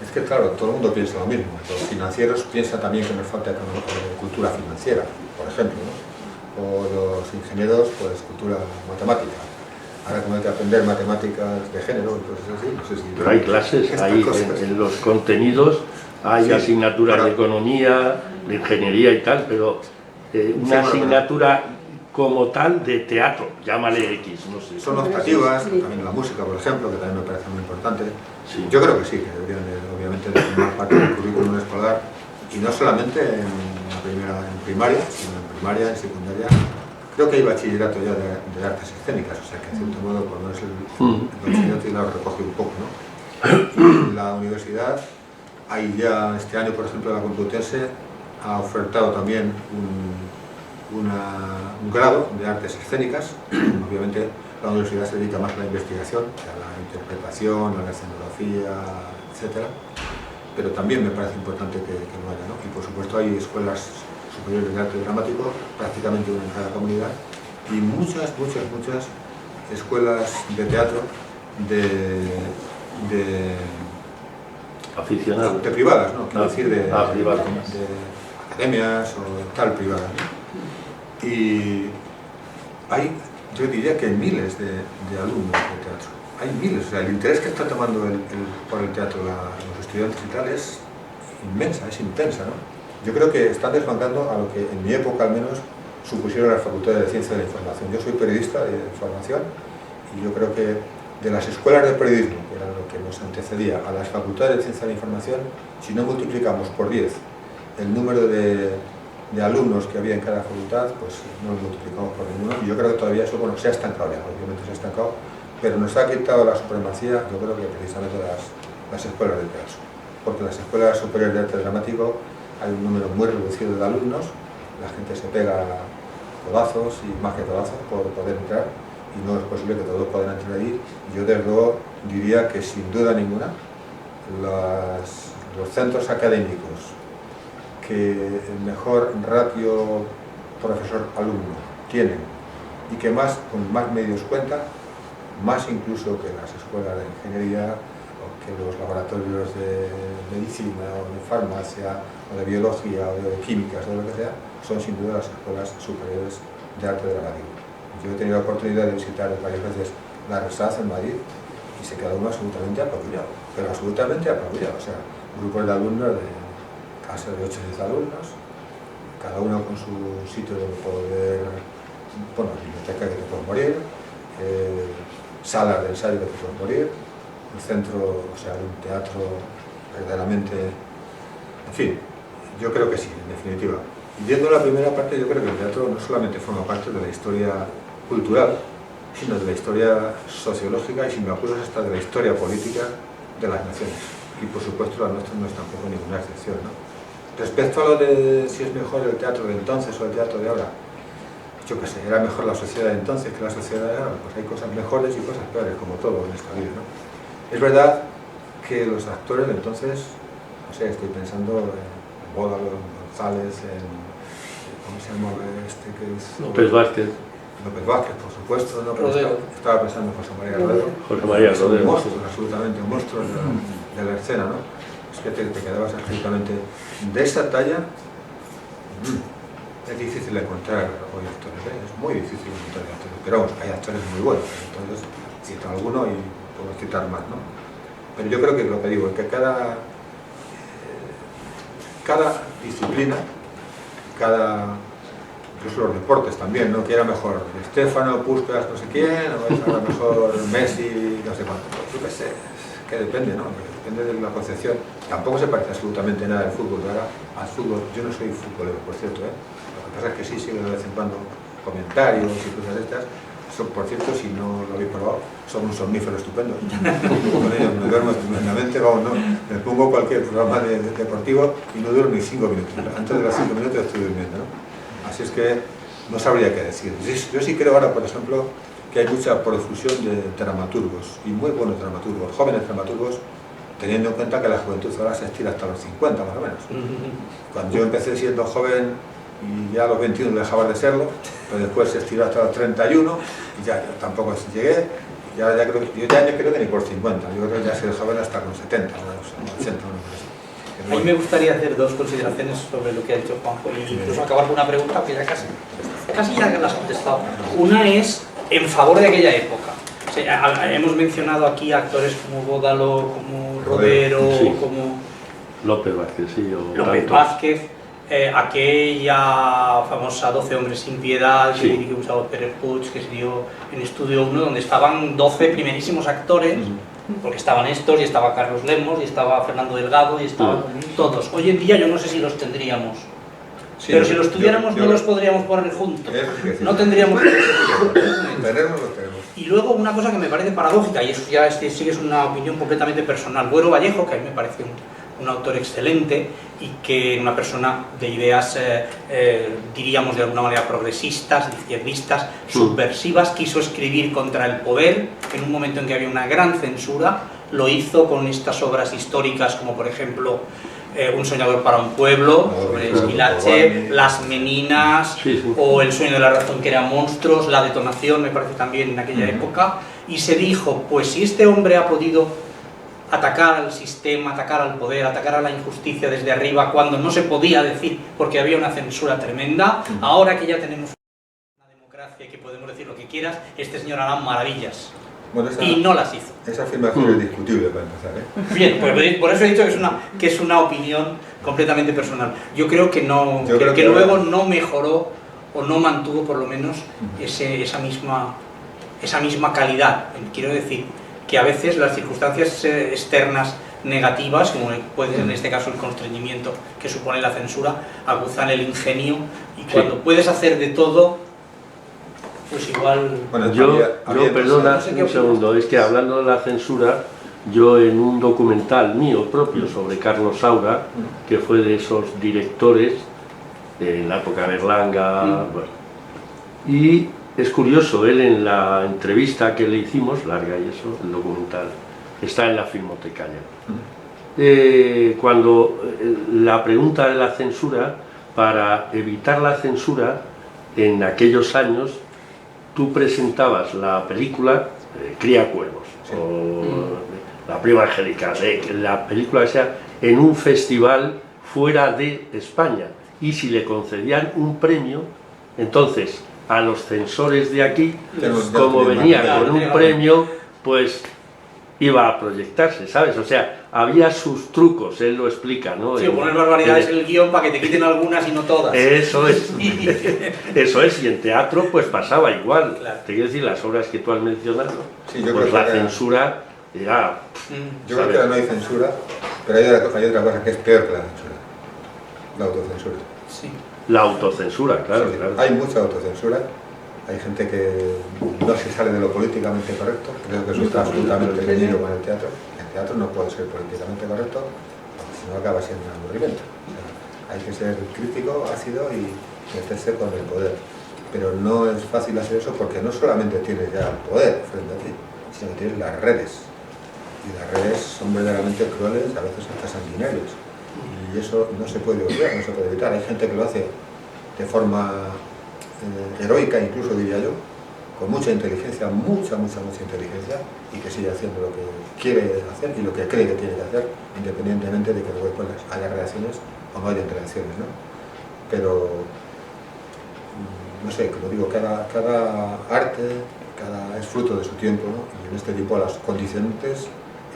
es que claro, todo el mundo piensa lo mismo. Los financieros piensan también que nos falta cultura financiera, por ejemplo, ¿no? O los ingenieros, pues cultura matemática. Ahora como hay que aprender matemáticas de género, entonces así, no sé si... Pero hay clases, en los contenidos, hay asignaturas de economía, de ingeniería y tal, pero una asignatura como tal de teatro, llámale X, no sé. Son optativas, también la música, por ejemplo, que también me parece muy importante. Sí. Yo creo que sí, que deberían obviamente de formar parte del currículum escolar, y no solamente en primaria, sino en primaria, en secundaria. Creo que hay bachillerato ya de artes escénicas, o sea que en cierto modo por lo menos el bachillerato ya lo recoge un poco, ¿no? En la universidad hay ya este año, por ejemplo, la Complutense ha ofertado también un grado de artes escénicas. Obviamente la universidad se dedica más a la investigación, a la interpretación, a la escenografía, etc. Pero también me parece importante que lo haya, ¿no? Y por supuesto hay escuelas superiores de arte dramático, prácticamente una en cada comunidad, y muchas escuelas de teatro aficionados, de privadas, ¿no? Quiero decir, de academias o tal privadas, ¿no? Y hay, yo diría que miles de alumnos de teatro, hay miles, o sea, el interés que está tomando por el teatro los estudiantes y tal es inmensa, es intensa, ¿no? Yo creo que están desbancando a lo que en mi época al menos supusieron las facultades de Ciencia de la Información. Yo soy periodista de formación y yo creo que de las escuelas de periodismo, que era lo que nos antecedía, a las facultades de Ciencia de la Información, si no multiplicamos por 10 el número de alumnos que había en cada facultad, pues no lo multiplicamos por ninguno. Y yo creo que todavía eso, bueno, se ha estancado ya, obviamente se ha estancado, pero nos ha quitado la supremacía, yo creo que precisamente las escuelas de teatro. Porque las escuelas superiores de arte dramático hay un número muy reducido de alumnos, la gente se pega codazos y más que codazos por poder entrar y no es posible que todos puedan entrar allí. Yo desde luego diría que sin duda ninguna los centros académicos que el mejor ratio profesor-alumno tienen y que con más medios cuentan, más incluso que las escuelas de ingeniería o que los laboratorios de medicina o de farmacia o de biología o de químicas o de lo que sea, son sin duda las escuelas superiores de arte dramático. Yo he tenido la oportunidad de visitar varias veces la RSAZ en Madrid y se queda uno absolutamente apabullado, pero absolutamente apabullado. O sea, grupos de alumnos de casi de 8 o 10 alumnos, cada uno con su sitio donde poder, bueno, biblioteca que te puedes morir, salas de ensayo que te puedes morir, un centro, o sea, un teatro verdaderamente, en fin, yo creo que sí, en definitiva. Y yendo a la primera parte, yo creo que el teatro no solamente forma parte de la historia cultural, sino de la historia sociológica y, si me apuras, hasta de la historia política de las naciones. Y por supuesto la nuestra no es tampoco ninguna excepción, ¿no? Respecto a lo de si es mejor el teatro de entonces o el teatro de ahora, yo qué sé, era mejor la sociedad de entonces que la sociedad de ahora, pues hay cosas mejores y cosas peores, como todo en esta vida, ¿no? Es verdad que los actores de entonces, no sé, estoy pensando en Bódalo, en González, en, ¿cómo se llama este que es? López Vázquez. López Vázquez, por supuesto, ¿no? Pero estaba pensando en José María Rodero. José María Rodero. Monstruos, absolutamente monstruos de la escena, ¿no? Es que te quedabas absolutamente de esa talla. Es difícil encontrar hoy actores, ¿eh? Es muy difícil encontrar actores, pero vamos, hay actores muy buenos, entonces cito alguno y puedo citar más, ¿no? Pero yo creo que lo que digo es que cada disciplina, incluso los deportes también, ¿no? Que era mejor Stéfano, Puskás, no sé quién, o era mejor Messi, no sé cuánto. Yo qué sé, es que depende, ¿no? Depende de la concepción. Tampoco se parece absolutamente nada al fútbol. Ahora, al fútbol, yo no soy futbolero, por cierto, ¿eh? Lo que pasa es que sí sigo de vez en cuando comentarios y cosas de estas. Eso, por cierto, si no lo habéis probado, son un somnífero estupendo. Con ellos me duermo estupendamente, vamos, ¿no? Me pongo cualquier programa deportivo y no duermo ni 5 minutos. Antes de los 5 minutos estoy durmiendo, ¿no? Así es que no sabría qué decir. Yo sí creo ahora, por ejemplo, que hay mucha profusión de dramaturgos, y muy buenos dramaturgos, jóvenes dramaturgos, teniendo en cuenta que la juventud ahora se estira hasta los 50 más o menos. Cuando yo empecé siendo joven y ya a los 21 dejaba de serlo, pero después se estiró hasta los 31 y ya yo tampoco llegué, y ahora ya creo que ni por 50, yo creo que ya soy joven hasta con 70 o 80. A mí me gustaría hacer dos consideraciones sobre lo que ha dicho Juanjo e incluso acabar con una pregunta que ya casi ya las has contestado. Una es en favor de aquella época. O sea, hemos mencionado aquí actores como Bódalo, como Rodero, sí. como López Vázquez, sí. López Vázquez, aquella famosa 12 hombres sin piedad que dirigió Gustavo Pérez Puig, que se dio en Estudio 1, donde estaban 12 primerísimos actores, porque estaban estos, y estaba Carlos Lemos, y estaba Fernando Delgado, y estaban todos. Hoy en día yo no sé si los tendríamos. Sí, pero si los tuviéramos no los podríamos poner juntos, no tendríamos que tenemos. Y luego una cosa que me parece paradójica, y eso ya sí que es una opinión completamente personal, Buero Vallejo, que a mí me parece un autor excelente y que una persona de ideas, diríamos de alguna manera progresistas, izquierdistas, subversivas, quiso escribir contra el poder en un momento en que había una gran censura, lo hizo con estas obras históricas como por ejemplo Un soñador para un pueblo, sobre Esquilache, Las Meninas, o El sueño de la razón, que eran monstruos, La detonación, me parece también en aquella época, y se dijo, pues si este hombre ha podido atacar al sistema, atacar al poder, atacar a la injusticia desde arriba, cuando no se podía decir porque había una censura tremenda, ahora que ya tenemos una democracia y que podemos decir lo que quieras, este señor hará maravillas. Bueno, y no las hizo. Esa afirmación es discutible para empezar, ¿eh? Bien, pues por eso he dicho que es una opinión completamente personal. Yo creo que no, que luego no mejoró o no mantuvo por lo menos esa misma calidad. Quiero decir que a veces las circunstancias externas negativas, como puede en este caso el constreñimiento que supone la censura, aguzan el ingenio, y cuando puedes hacer de todo, pues igual... Bueno, yo perdona un segundo, es que hablando de la censura, yo en un documental mío propio sobre Carlos Saura, que fue de esos directores de la época de Berlanga, bueno, y es curioso, él en la entrevista que le hicimos, larga y eso, el documental, está en la Filmoteca ya. Cuando la pregunta de la censura, para evitar la censura, en aquellos años, tú presentabas la película Cría Cuervos, o La Prima Angélica, la película que sea, en un festival fuera de España, y si le concedían un premio, entonces a los censores de aquí, Tenemos como ya venía con un premio, pues iba a proyectarse, ¿sabes? O sea, había sus trucos, él lo explica, ¿no? Sí, poner barbaridades en el guión para que te quiten algunas y no todas. Eso es. Eso es, y en teatro pues pasaba igual. Claro. Te quiero decir, las obras que tú has mencionado, Sí, yo pues creo la que censura era... Yo creo que no hay censura, pero hay otra cosa que es peor que la censura, la autocensura. Sí. La autocensura, claro, Sí, claro. hay mucha autocensura, hay gente que no se sale de lo políticamente correcto, creo que eso está absolutamente reñido con el teatro. El teatro no puede ser políticamente correcto, porque si no acaba siendo un aburrimiento. O sea, hay que ser crítico, ácido y meterse con el poder. Pero no es fácil hacer eso porque no solamente tienes ya el poder frente a ti, sino que tienes las redes. Y las redes son verdaderamente crueles, a veces hasta sanguinarias. Y eso no se puede obviar, no se puede evitar. Hay gente que lo hace de forma heroica, incluso diría yo, con mucha inteligencia, mucha inteligencia, y que sigue haciendo lo que quiere hacer y lo que cree que tiene que hacer, independientemente de que luego pues, haya reacciones o no haya reacciones, ¿no? Pero, no sé, como digo, cada arte es fruto de su tiempo, ¿no? Y en este tipo las condicionantes,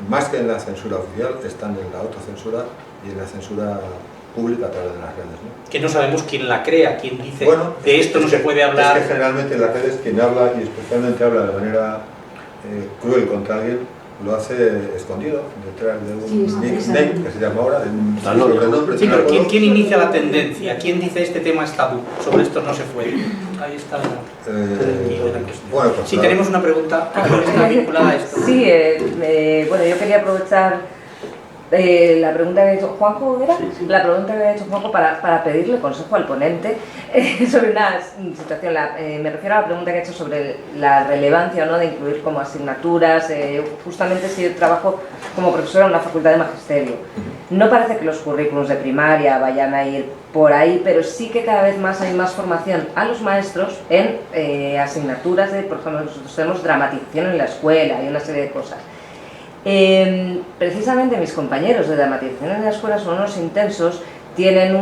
más que en la censura oficial, están en la autocensura y en la censura pública a través de las redes, ¿no? Que no sabemos quién la crea, quién dice Bueno, de esto no se puede hablar. Es que generalmente en las redes quien habla, y especialmente habla de manera cruel contra alguien, lo hace escondido, detrás de un nickname que se llama ahora, de un sobrenombre. Sí, pero ¿quién inicia la tendencia? ¿Quién dice este tema es tabú? Sobre esto no se puede. Ahí está la cuestión. Bueno, pues sí, tenemos una pregunta que está vinculada a esto. Sí, bueno, yo quería aprovechar la pregunta que ha hecho Juanjo, ¿era? Sí, sí. La pregunta que ha hecho Juanjo para pedirle consejo al ponente sobre una situación. Me refiero a la pregunta que ha hecho sobre la relevancia o no de incluir como asignaturas. Justamente si yo trabajo como profesora en una facultad de magisterio. No parece que los currículos de primaria vayan a ir por ahí, pero sí que cada vez más hay más formación a los maestros en asignaturas de, por ejemplo, nosotros tenemos dramatización en la escuela y una serie de cosas. Precisamente mis compañeros de dramatización en la escuela son unos intensos, tienen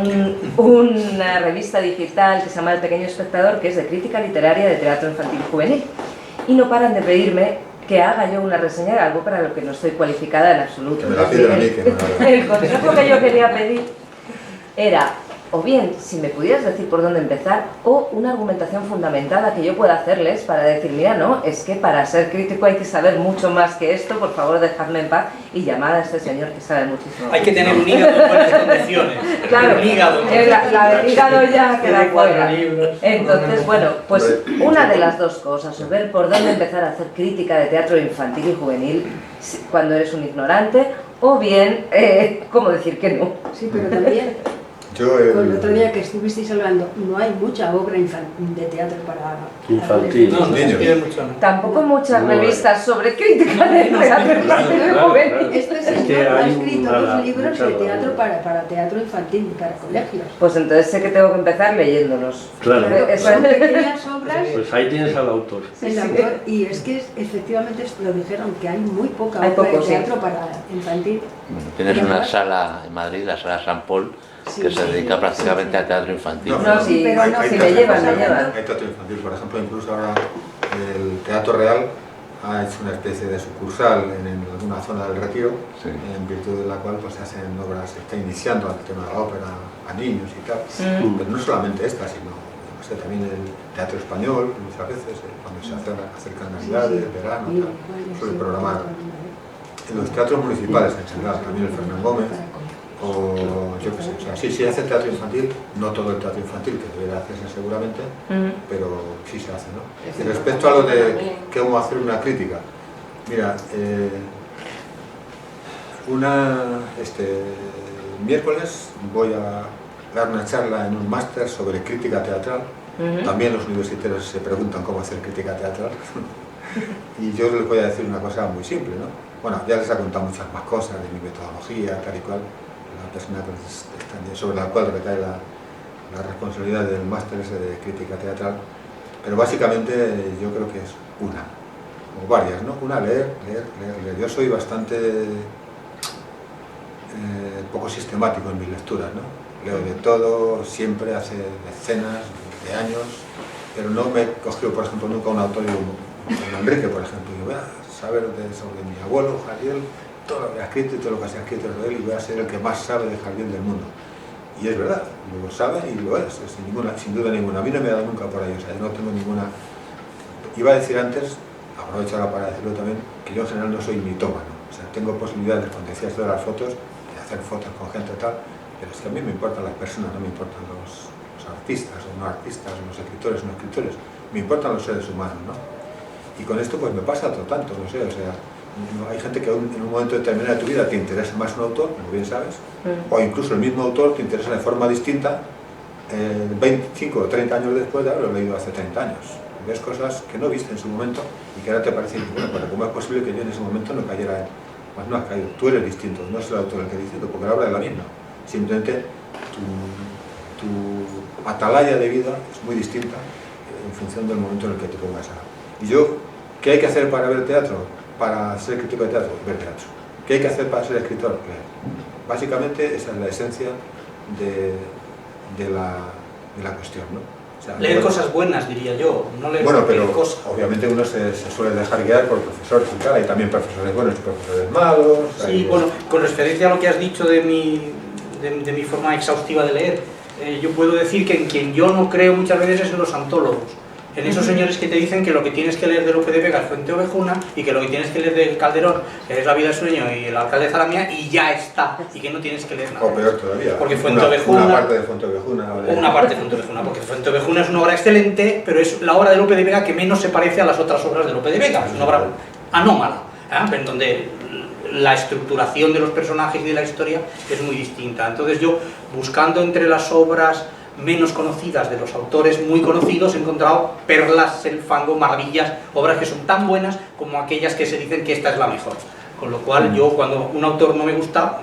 una revista digital que se llama El Pequeño Espectador, que es de crítica literaria de teatro infantil y juvenil, y no paran de pedirme que haga yo una reseña de algo para lo que no estoy cualificada en absoluto. Que me la piden a mí, que no la haga. El consejo que yo quería pedir era, o bien, si me pudieras decir por dónde empezar, o una argumentación fundamentada que yo pueda hacerles para decir, mira, no, es que para ser crítico hay que saber mucho más que esto, por favor, dejadme en paz y llamad a este señor que sabe muchísimo. Hay que tener un hígado en buenas condiciones. Claro, un hígado. la del hígado ya queda fuera. libros. Entonces, bueno, pues una de las dos cosas, o ver por dónde empezar a hacer crítica de teatro infantil y juvenil cuando eres un ignorante, o bien, cómo decir que no. Sí, pero también, el otro día que estuvisteis hablando, no hay mucha obra de teatro para Infantil. No, no se Niños. pide mucho, ¿no? Tampoco muchas No, revistas sobre crítica de teatro infantil y claro, juvenil. claro. Este Es señor que ha hay escrito una- dos libros mucha de teatro labor. para teatro infantil, para colegios. Pues entonces sé que tengo que empezar leyéndolos. Claro. Eso Son es. pequeñas obras, Pues ahí tienes al autor. el autor, y es que efectivamente lo dijeron, que hay muy poca Hay obra poco, de sí. teatro para infantil. Tienes una sala en Madrid, la sala San Paul, que se dedica prácticamente a teatro infantil. No, sí, pero no, si sí, me sí, llevan, sí, me sí. llevan. Hay teatro infantil, por ejemplo, incluso ahora el Teatro Real ha hecho una especie de sucursal en alguna zona del Retiro, Sí. en virtud de la cual pues, se hacen obras, se está iniciando el tema de la ópera a niños y tal, pero no solamente esta, sino no sé, también el teatro español, muchas veces, cuando se acercan navidades, verano, Y, tal, bueno, suele sí, programar. sí. En los teatros municipales en general, también el Fernán Gómez, o yo qué sé, o sea, sí hace teatro infantil, no todo el teatro infantil, que debería hacerse seguramente, pero sí se hace, ¿no? Y respecto a lo de cómo hacer una crítica, mira, este miércoles voy a dar una charla en un máster sobre crítica teatral. También los universitarios se preguntan cómo hacer crítica teatral. Y yo les voy a decir una cosa muy simple, ¿no? Bueno, ya les he contado muchas más cosas de mi metodología, tal y cual, la persona sobre la cual recae la responsabilidad del máster ese de crítica teatral, pero básicamente yo creo que es una, o varias, ¿no? Una, leer. Yo soy bastante poco sistemático en mis lecturas, ¿no? Leo de todo, siempre, hace decenas de años, pero no me he cogido, por ejemplo, nunca un autor como Enrique, por ejemplo, y voy a saber sobre mi abuelo, Jardín, todo lo que ha escrito y todo lo que se ha escrito sobre él, y voy a ser el que más sabe de Jardín del mundo. Y es verdad, lo sabe y lo es, sin duda ninguna. A mí no me ha dado nunca por ahí, o sea, yo no tengo ninguna... Iba a decir antes, aprovecho ahora para decirlo también, que yo en general no soy mitómano, o sea, tengo posibilidades, cuando decías de las fotos, de hacer fotos con gente y tal, pero es que a mí me importan las personas, no me importan los artistas o no artistas, los escritores o no escritores, me importan los seres humanos, ¿no? Y con esto pues me pasa todo tanto, no sé, o sea, hay gente que en un momento determinado de tu vida te interesa más un autor, como bien sabes, o incluso el mismo autor te interesa de forma distinta 25 o 30 años después de haberlo leído hace 30 años. Ves cosas que no viste en su momento y que ahora te parecen, bueno, pero ¿cómo es posible que yo en ese momento no cayera en? Pues no has caído, tú eres distinto, no es el autor el que es distinto, porque la obra es la misma. Simplemente tu atalaya de vida es muy distinta en función del momento en el que te pongas a... Y yo, ¿qué hay que hacer para ver teatro? Para ser crítico de teatro, ver teatro. ¿Qué hay que hacer para ser escritor? Leer. Básicamente esa es la esencia de la cuestión, ¿no? O sea, leer cosas buenas, diría yo, no leer cualquier cosa. Obviamente uno se suele dejar guiar por profesores y tal, hay también profesores buenos y profesores malos. Sí, bueno, con referencia a lo que has dicho de mi forma exhaustiva de leer, yo puedo decir que en quien yo no creo muchas veces es en los antólogos. En esos señores que te dicen que lo que tienes que leer de Lope de Vega es Fuente Ovejuna y que lo que tienes que leer de Calderón es La vida del sueño y El alcalde de Zalamea y ya está, y que no tienes que leer nada. O peor todavía, porque Fuente Ovejuna, una parte de Fuente Ovejuna. Una parte de Fuente Ovejuna, porque Fuente Ovejuna es una obra excelente, pero es la obra de Lope de Vega que menos se parece a las otras obras de Lope de Vega. Es una obra anómala, en donde la estructuración de los personajes y de la historia es muy distinta. Entonces yo, buscando entre las obras menos conocidas de los autores muy conocidos, he encontrado perlas, el fango, maravillas, obras que son tan buenas como aquellas que se dicen que esta es la mejor. Con lo cual yo, cuando un autor no me gusta,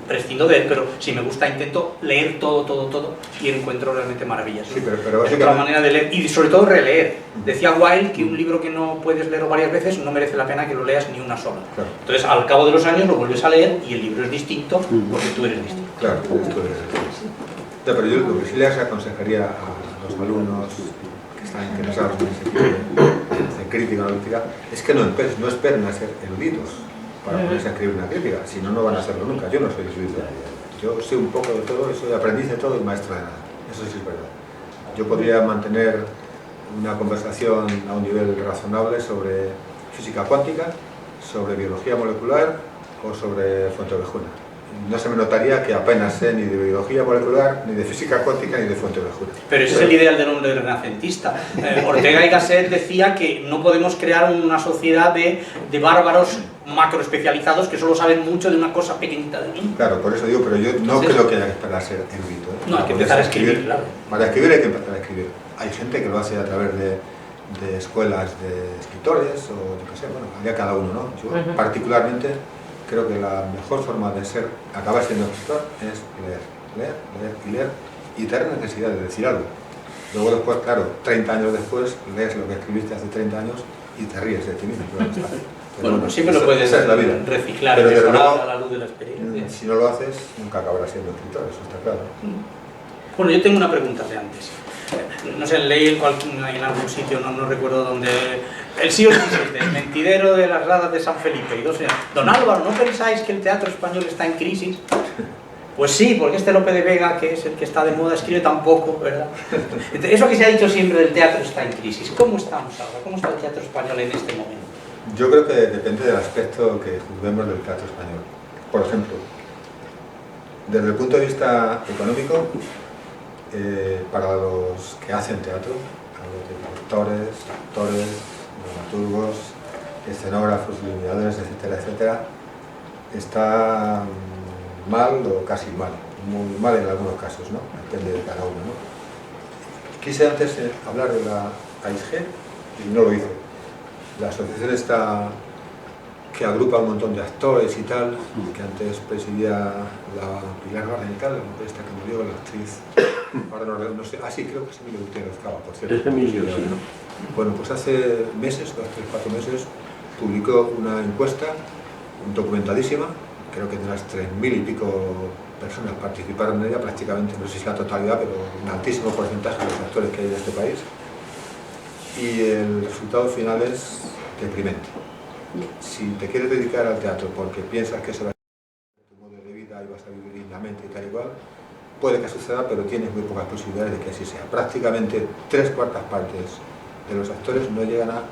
prescindo de él, pero si me gusta intento leer todo y encuentro realmente maravillas. Sí, pero es otra manera de leer y sobre todo releer. Decía Wilde que un libro que no puedes leer varias veces no merece la pena que lo leas ni una sola. Claro. Entonces al cabo de los años lo vuelves a leer y el libro es distinto porque tú eres distinto. Claro, tú eres distinto. No, pero yo lo que sí les aconsejaría a los alumnos que están interesados en ese tipo de crítica analítica es que no esperen a ser eruditos para ponerse a escribir una crítica, si no, no van a hacerlo nunca. Yo no soy erudito, yo sé un poco de todo, soy aprendiz de todo y maestro de nada, eso sí es verdad. Yo podría mantener una conversación a un nivel razonable sobre física cuántica, sobre biología molecular o sobre Fuente Ovejuna. No se me notaría que apenas sé ni de biología molecular, ni de física cuántica, ni de Fuente Ovejuna. Pero ese es el ideal del hombre renacentista. Ortega y Gasset decía que no podemos crear una sociedad de bárbaros macroespecializados que solo saben mucho de una cosa pequeñita del mundo. Claro, por eso digo, pero yo no creo que haya que esperar a ser erudito. No, hay que empezar a escribir, claro. Para escribir hay que empezar a escribir. Hay gente que lo hace a través de escuelas de escritores, o yo qué sé, bueno, allá cada uno, ¿no? Yo particularmente creo que la mejor forma de acabar siendo escritor es leer y tener necesidad de decir algo. Luego después, claro, 30 años después, lees lo que escribiste hace 30 años y te ríes de ti mismo. Bueno, pues siempre lo puedes reciclar y mejorar a la luz de la experiencia. Si no lo haces, nunca acabarás siendo escritor, eso está claro. Bueno, yo tengo una pregunta de antes. No sé, leí en algún sitio, no recuerdo dónde... El siglo XVII, el mentidero de las gradas de San Felipe. Y dos señores, don Álvaro, ¿no pensáis que el teatro español está en crisis? Pues sí, porque este Lope de Vega, que es el que está de moda, escribe tan poco, ¿verdad? Eso que se ha dicho siempre del teatro está en crisis. ¿Cómo estamos ahora? ¿Cómo está el teatro español en este momento? Yo creo que depende del aspecto que juzguemos del teatro español. Por ejemplo, desde el punto de vista económico, para los que hacen teatro, a los directores, actores, dramaturgos, escenógrafos, iluminadores, etcétera, etcétera, está mal o casi mal, muy mal en algunos casos, ¿no? Depende de cada uno, ¿no? Quise antes hablar de la AIG y no lo hice. La asociación está que agrupa un montón de actores y tal, que antes presidía la Pilar Barrencal, esta que murió, la actriz, ahora no sé, sí, creo que es Emilio Gutiérrez Cava, por cierto. Es Emilio, sí, ¿no? Bueno, pues hace meses, 2, 3, 4 meses, publicó una encuesta documentadísima, creo que de unas 3.000 y pico personas participaron en ella, prácticamente, no sé si la totalidad, pero un altísimo porcentaje de los actores que hay en este país, y el resultado final es deprimente. Si te quieres dedicar al teatro porque piensas que se va a ser tu modo de vida y vas a vivir dignamente y tal y cual, puede que suceda, pero tienes muy pocas posibilidades de que así sea. Prácticamente 3/4 partes de los actores no llegan a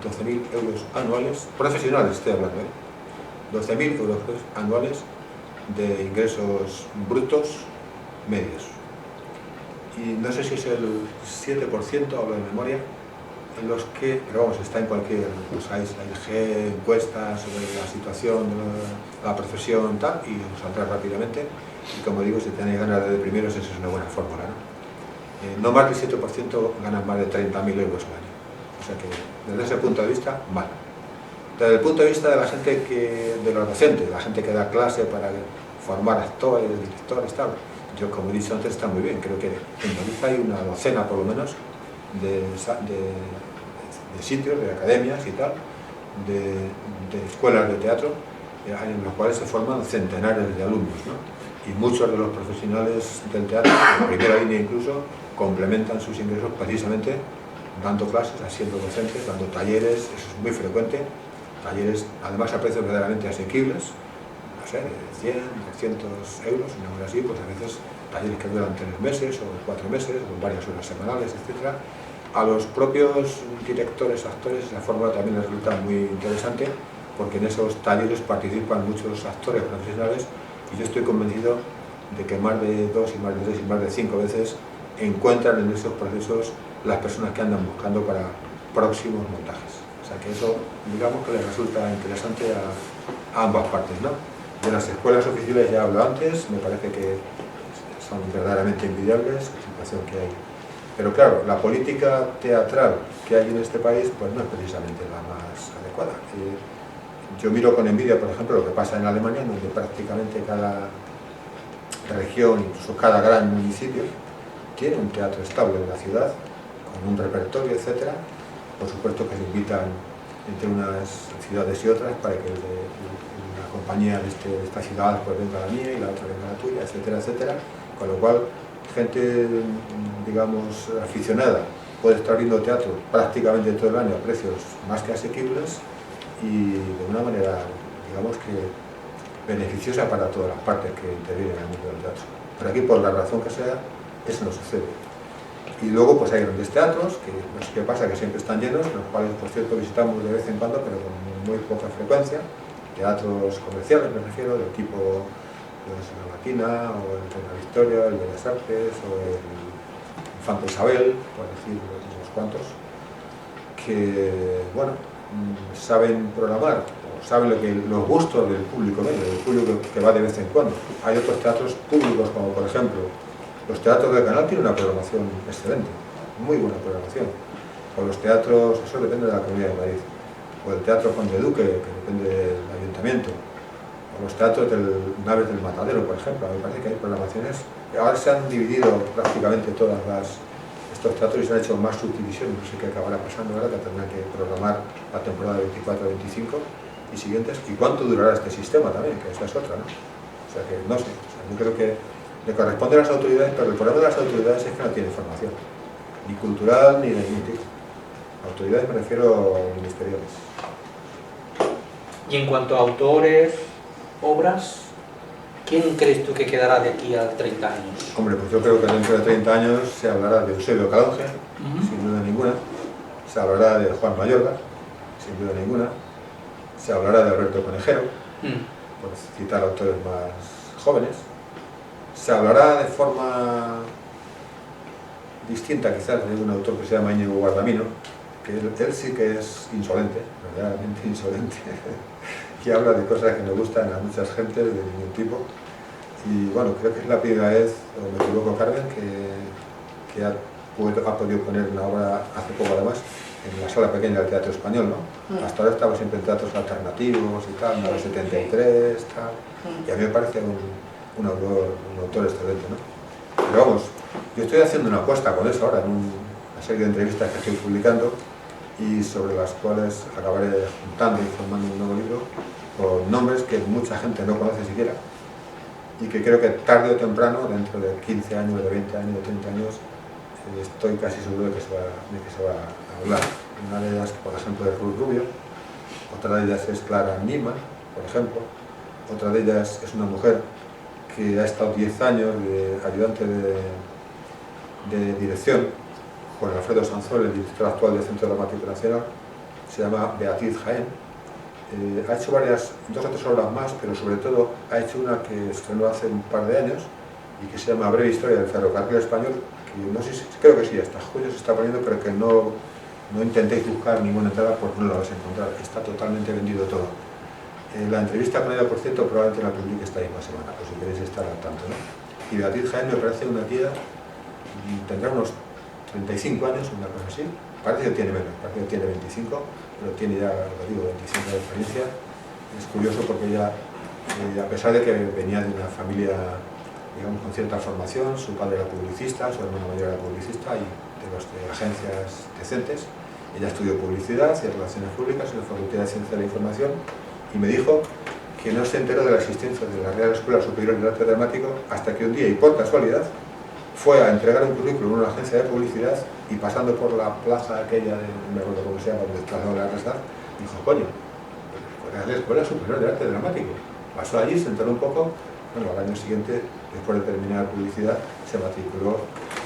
12.000 euros anuales, profesionales estoy hablando, 12.000 euros anuales de ingresos brutos medios. Y no sé si es el 7%, hablo de memoria, en los que, pero vamos, está en cualquier, usáis la IG, encuestas sobre la situación de la profesión tal, y os saldrá rápidamente. Y como digo, si tenéis ganas de deprimiros, esa es una buena fórmula, ¿no? No más del 7% ganan más de 30.000 euros al año. O sea que, desde ese punto de vista, mal. Desde el punto de vista de la gente de los docentes, la gente que da clase para formar actores, directores, tal, yo, como he dicho antes, está muy bien. Creo que en Galicia hay una docena, por lo menos, de sitios, de academias y tal, de escuelas de teatro, en los cuales se forman centenares de alumnos, ¿no? Y muchos de los profesionales del teatro, en primera línea incluso, complementan sus ingresos precisamente dando clases, siendo docentes, dando talleres, eso es muy frecuente, talleres además a precios verdaderamente asequibles, no sé, de 100, 200 euros, una hora así, pues a veces talleres que duran 3 meses o 4 meses, con varias horas semanales, etc. A los propios directores, actores, esa fórmula también les resulta muy interesante, porque en esos talleres participan muchos actores profesionales, y yo estoy convencido de que más de 2 y más de 3 y más de 5 veces encuentran en esos procesos las personas que andan buscando para próximos montajes. O sea que eso, digamos que les resulta interesante a ambas partes, ¿no? De las escuelas oficiales ya hablo antes, me parece que son verdaderamente envidiables, la situación que hay. Pero claro, la política teatral que hay en este país pues no es precisamente la más adecuada. Yo miro con envidia, por ejemplo, lo que pasa en Alemania, donde prácticamente cada región, incluso cada gran municipio, tiene un teatro estable en la ciudad, con un repertorio, etc. Por supuesto que se invitan entre unas ciudades y otras para que la compañía de esta ciudad pues venga a la mía y la otra venga a la tuya, etcétera, etcétera. Con lo cual, gente, digamos, aficionada puede estar viendo teatro prácticamente todo el año a precios más que asequibles y de una manera, digamos que beneficiosa para todas las partes que intervienen en el mundo del teatro. Pero aquí, por la razón que sea, eso no sucede. Y luego pues hay grandes teatros, que no sé qué pasa, que siempre están llenos, los cuales, por cierto, visitamos de vez en cuando, pero con muy poca frecuencia. Teatros comerciales, me refiero, del tipo la Latina, o el Reina Victoria, el Bellas Artes, o el Infanta Isabel, por decir unos cuantos, que, bueno, saben programar, o saben los gustos del público medio, del público que va de vez en cuando. Hay otros teatros públicos, como por ejemplo, los teatros del Canal tienen una programación excelente, muy buena programación. O los teatros, eso depende de la Comunidad de Madrid. O el Teatro Conde Duque, que depende del Ayuntamiento. O los teatros del Naves del Matadero, por ejemplo. Me parece que hay programaciones. Ahora se han dividido prácticamente estos teatros y se han hecho más subdivisiones. No sé qué acabará pasando ahora, que tendrán que programar la temporada 24-25 y siguientes. ¿Y cuánto durará este sistema también? Que esa es otra, ¿no? O sea que no sé. O sea, yo creo que le corresponde a las autoridades, pero el problema de las autoridades es que no tienen formación, ni cultural ni de ningún tipo. Autoridades me refiero a ministeriales. Y en cuanto a autores, obras, ¿quién crees tú que quedará de aquí a 30 años? Hombre, pues yo creo que dentro de 30 años se hablará de Eusebio Calonge, sin duda ninguna, se hablará de Juan Mayorga, sin duda ninguna, se hablará de Alberto Conejero, por citar autores más jóvenes. Se hablará de forma distinta quizás de un autor que se llama Íñigo Guardamino, que él sí que es insolente, verdaderamente insolente, y habla de cosas que no gustan a muchas gentes de ningún tipo. Y bueno, creo que es la primera vez, o me equivoco, Carmen, que ha podido poner una obra hace poco además en la sala pequeña del Teatro Español, ¿no? Hasta ahora estaba siempre en teatros alternativos y tal, en el 73, tal, y a mí me parece un autor excelente, ¿no? Pero vamos, yo estoy haciendo una apuesta con eso ahora en una serie de entrevistas que estoy publicando y sobre las cuales acabaré juntando y formando un nuevo libro con nombres que mucha gente no conoce siquiera y que creo que tarde o temprano, dentro de 15 años, de 20 años, de 30 años, estoy casi seguro de que se va a hablar. Una de ellas, por ejemplo, es Ruth Rubio, otra de ellas es Clara Nima, por ejemplo, otra de ellas es una mujer que ha estado 10 años de ayudante de dirección con Alfredo Sanzol, el director actual del Centro Dramático Nacional. Se llama Beatriz Jaén. Ha hecho dos o tres obras más, pero sobre todo ha hecho una que estrenó hace un par de años y que se llama Breve Historia del Ferrocarril Español, que no sé si, creo que sí, hasta julio se está poniendo, pero que no intentéis buscar ninguna entrada porque no la vais a encontrar, está totalmente vendido todo. La entrevista con ella, por cierto, probablemente la publique esta misma semana, por si queréis estar al tanto, ¿no? Y Beatriz Jaén me parece una tía, tendrá unos 35 años, una cosa así, parece que tiene menos, parece que tiene 25, pero tiene ya, lo digo, 25 de experiencia. Es curioso porque ella, a pesar de que venía de una familia, digamos, con cierta formación, su padre era publicista, su hermano mayor era publicista y de agencias decentes, ella estudió publicidad y relaciones públicas en la Facultad de Ciencias de la Información y me dijo que no se enteró de la existencia de la Real Escuela Superior de Arte Dramático hasta que un día, y por casualidad, fue a entregar un currículum en una agencia de publicidad y pasando por la plaza aquella, no me acuerdo cómo se llama, donde está la Resdad, dijo, coño, pues la Escuela Superior de Arte Dramático. Pasó allí, se enteró un poco, bueno, al año siguiente, después de terminar publicidad, se matriculó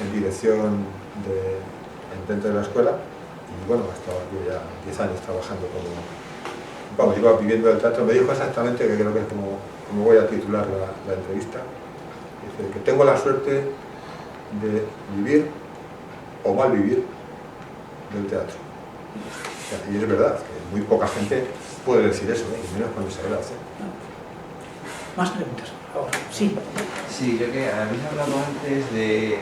en dirección dentro de la escuela y bueno, ha estado aquí ya 10 años trabajando como, vamos, iba viviendo el teatro. Me dijo exactamente, que creo que es como voy a titular la entrevista, dice que tengo la suerte de vivir o mal vivir del teatro. Y es verdad, que muy poca gente puede decir eso, y menos con esa edad. Más preguntas, por favor. Sí. Sí, yo que habéis hablado antes de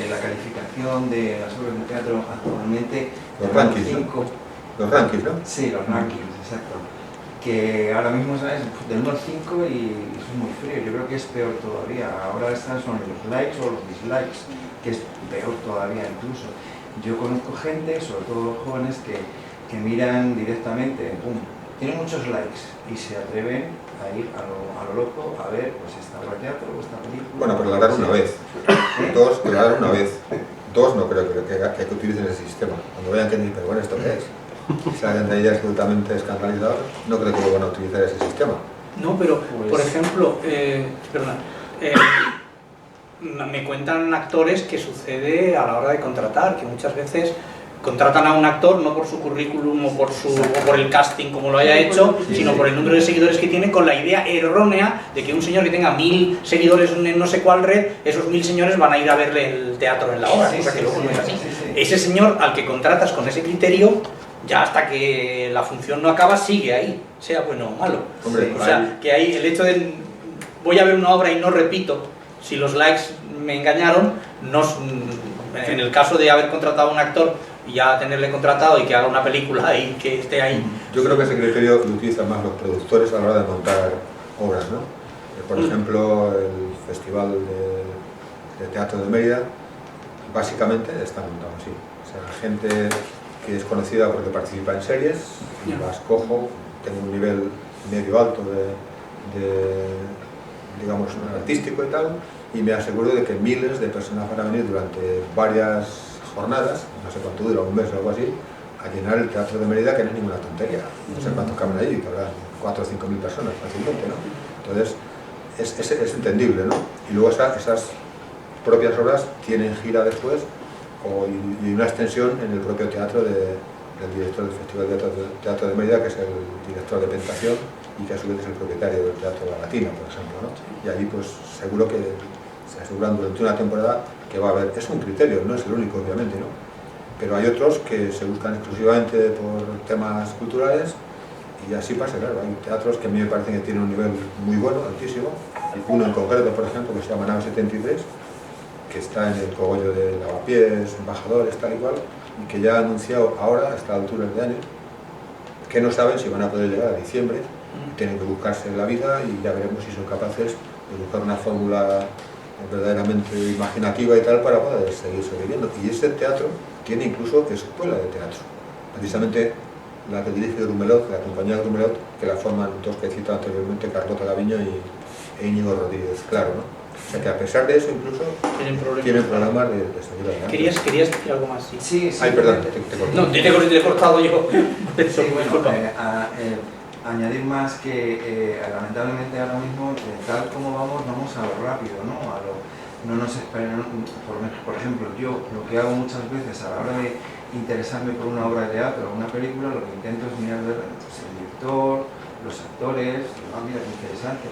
la calificación de las obras de teatro actualmente. Los rankings, ¿no? Los rankings, ¿no? Sí, los rankings, exacto. Que ahora mismo, ¿sabes? Del 1 al 5 y eso es muy frío. Yo creo que es peor todavía. Ahora están son los likes o los dislikes, que es peor todavía incluso. Yo conozco gente, sobre todo los jóvenes, que miran directamente, ¡pum! Tienen muchos likes y se atreven a ir a lo loco a ver pues esta obra de teatro o esta película. Bueno, pero la dan una vez. Dos, que la dan una vez. Dos no creo que utilicen ese sistema. Cuando vean que dicen, pero bueno, ¿esto qué es? Si salen de ella absolutamente escandalizados, no creo que van a utilizar ese sistema. No, pero, pues, por ejemplo, me cuentan actores que sucede a la hora de contratar, que muchas veces contratan a un actor no por su currículum o por el casting como lo haya hecho, sino por el número de seguidores que tiene, con la idea errónea de que un señor que tenga 1000 seguidores en no sé cuál red, esos 1000 señores van a ir a verle el teatro en la obra, cosa que luego no es así. Ese señor al que contratas con ese criterio, ya hasta que la función no acaba, sigue ahí, sea bueno o malo. Hombre, o sea, que ahí el hecho de voy a ver una obra y no repito, si los likes me engañaron, en el caso de haber contratado a un actor y ya tenerle contratado y que haga una película y que esté ahí. Yo creo que ese criterio lo utilizan más los productores a la hora de montar obras, ¿no? Por ejemplo, el Festival de Teatro de Mérida básicamente está montado así. O sea, gente que es conocida porque participa en series, y las cojo, tengo un nivel medio alto digamos, artístico y tal, y me aseguro de que miles de personas van a venir durante varias jornadas, no sé cuánto dura, un mes o algo así, a llenar el Teatro de Mérida, que no es ninguna tontería. No sé cuántos caben allí, que habrá 4 o 5 mil personas fácilmente, ¿no? Entonces, es entendible, ¿no? Y luego esas propias obras tienen gira después y una extensión en el propio teatro del director del Festival de Teatro de Mérida, que es el director de Pentación y que a su vez es el propietario del Teatro La Latina, por ejemplo, ¿no? Y allí pues seguro que se aseguran durante una temporada que va a haber, es un criterio, no es el único obviamente, ¿no? Pero hay otros que se buscan exclusivamente por temas culturales y así pasa, claro, hay teatros que a mí me parecen que tienen un nivel muy bueno, altísimo, uno en concreto, por ejemplo, que se llama Nave 73, que está en el cogollo de Lavapiés, Embajadores, tal y cual, y que ya ha anunciado ahora, a estas alturas de año, que no saben si van a poder llegar a diciembre, tienen que buscarse la vida y ya veremos si son capaces de buscar una fórmula verdaderamente imaginativa y tal para poder seguir sobreviviendo. Y ese teatro tiene incluso escuela de teatro, precisamente la que dirige Grumelot, la compañía de Grumelot, que la forman dos que he citado anteriormente, Carlota Gaviño e Íñigo Rodríguez, claro, ¿no? O sea que a pesar de eso incluso tienen problemas de seguir adelante. ¿Querías decir algo más? Sí. Ay, perdón, te corto. No, te he cortado yo. Sí, bueno, añadir más que lamentablemente ahora mismo, tal como vamos a lo rápido, ¿no? No nos esperan, por ejemplo, yo lo que hago muchas veces a la hora de interesarme por una obra de teatro o una película, lo que intento es mirar pues, el director, los actores, mira qué interesante,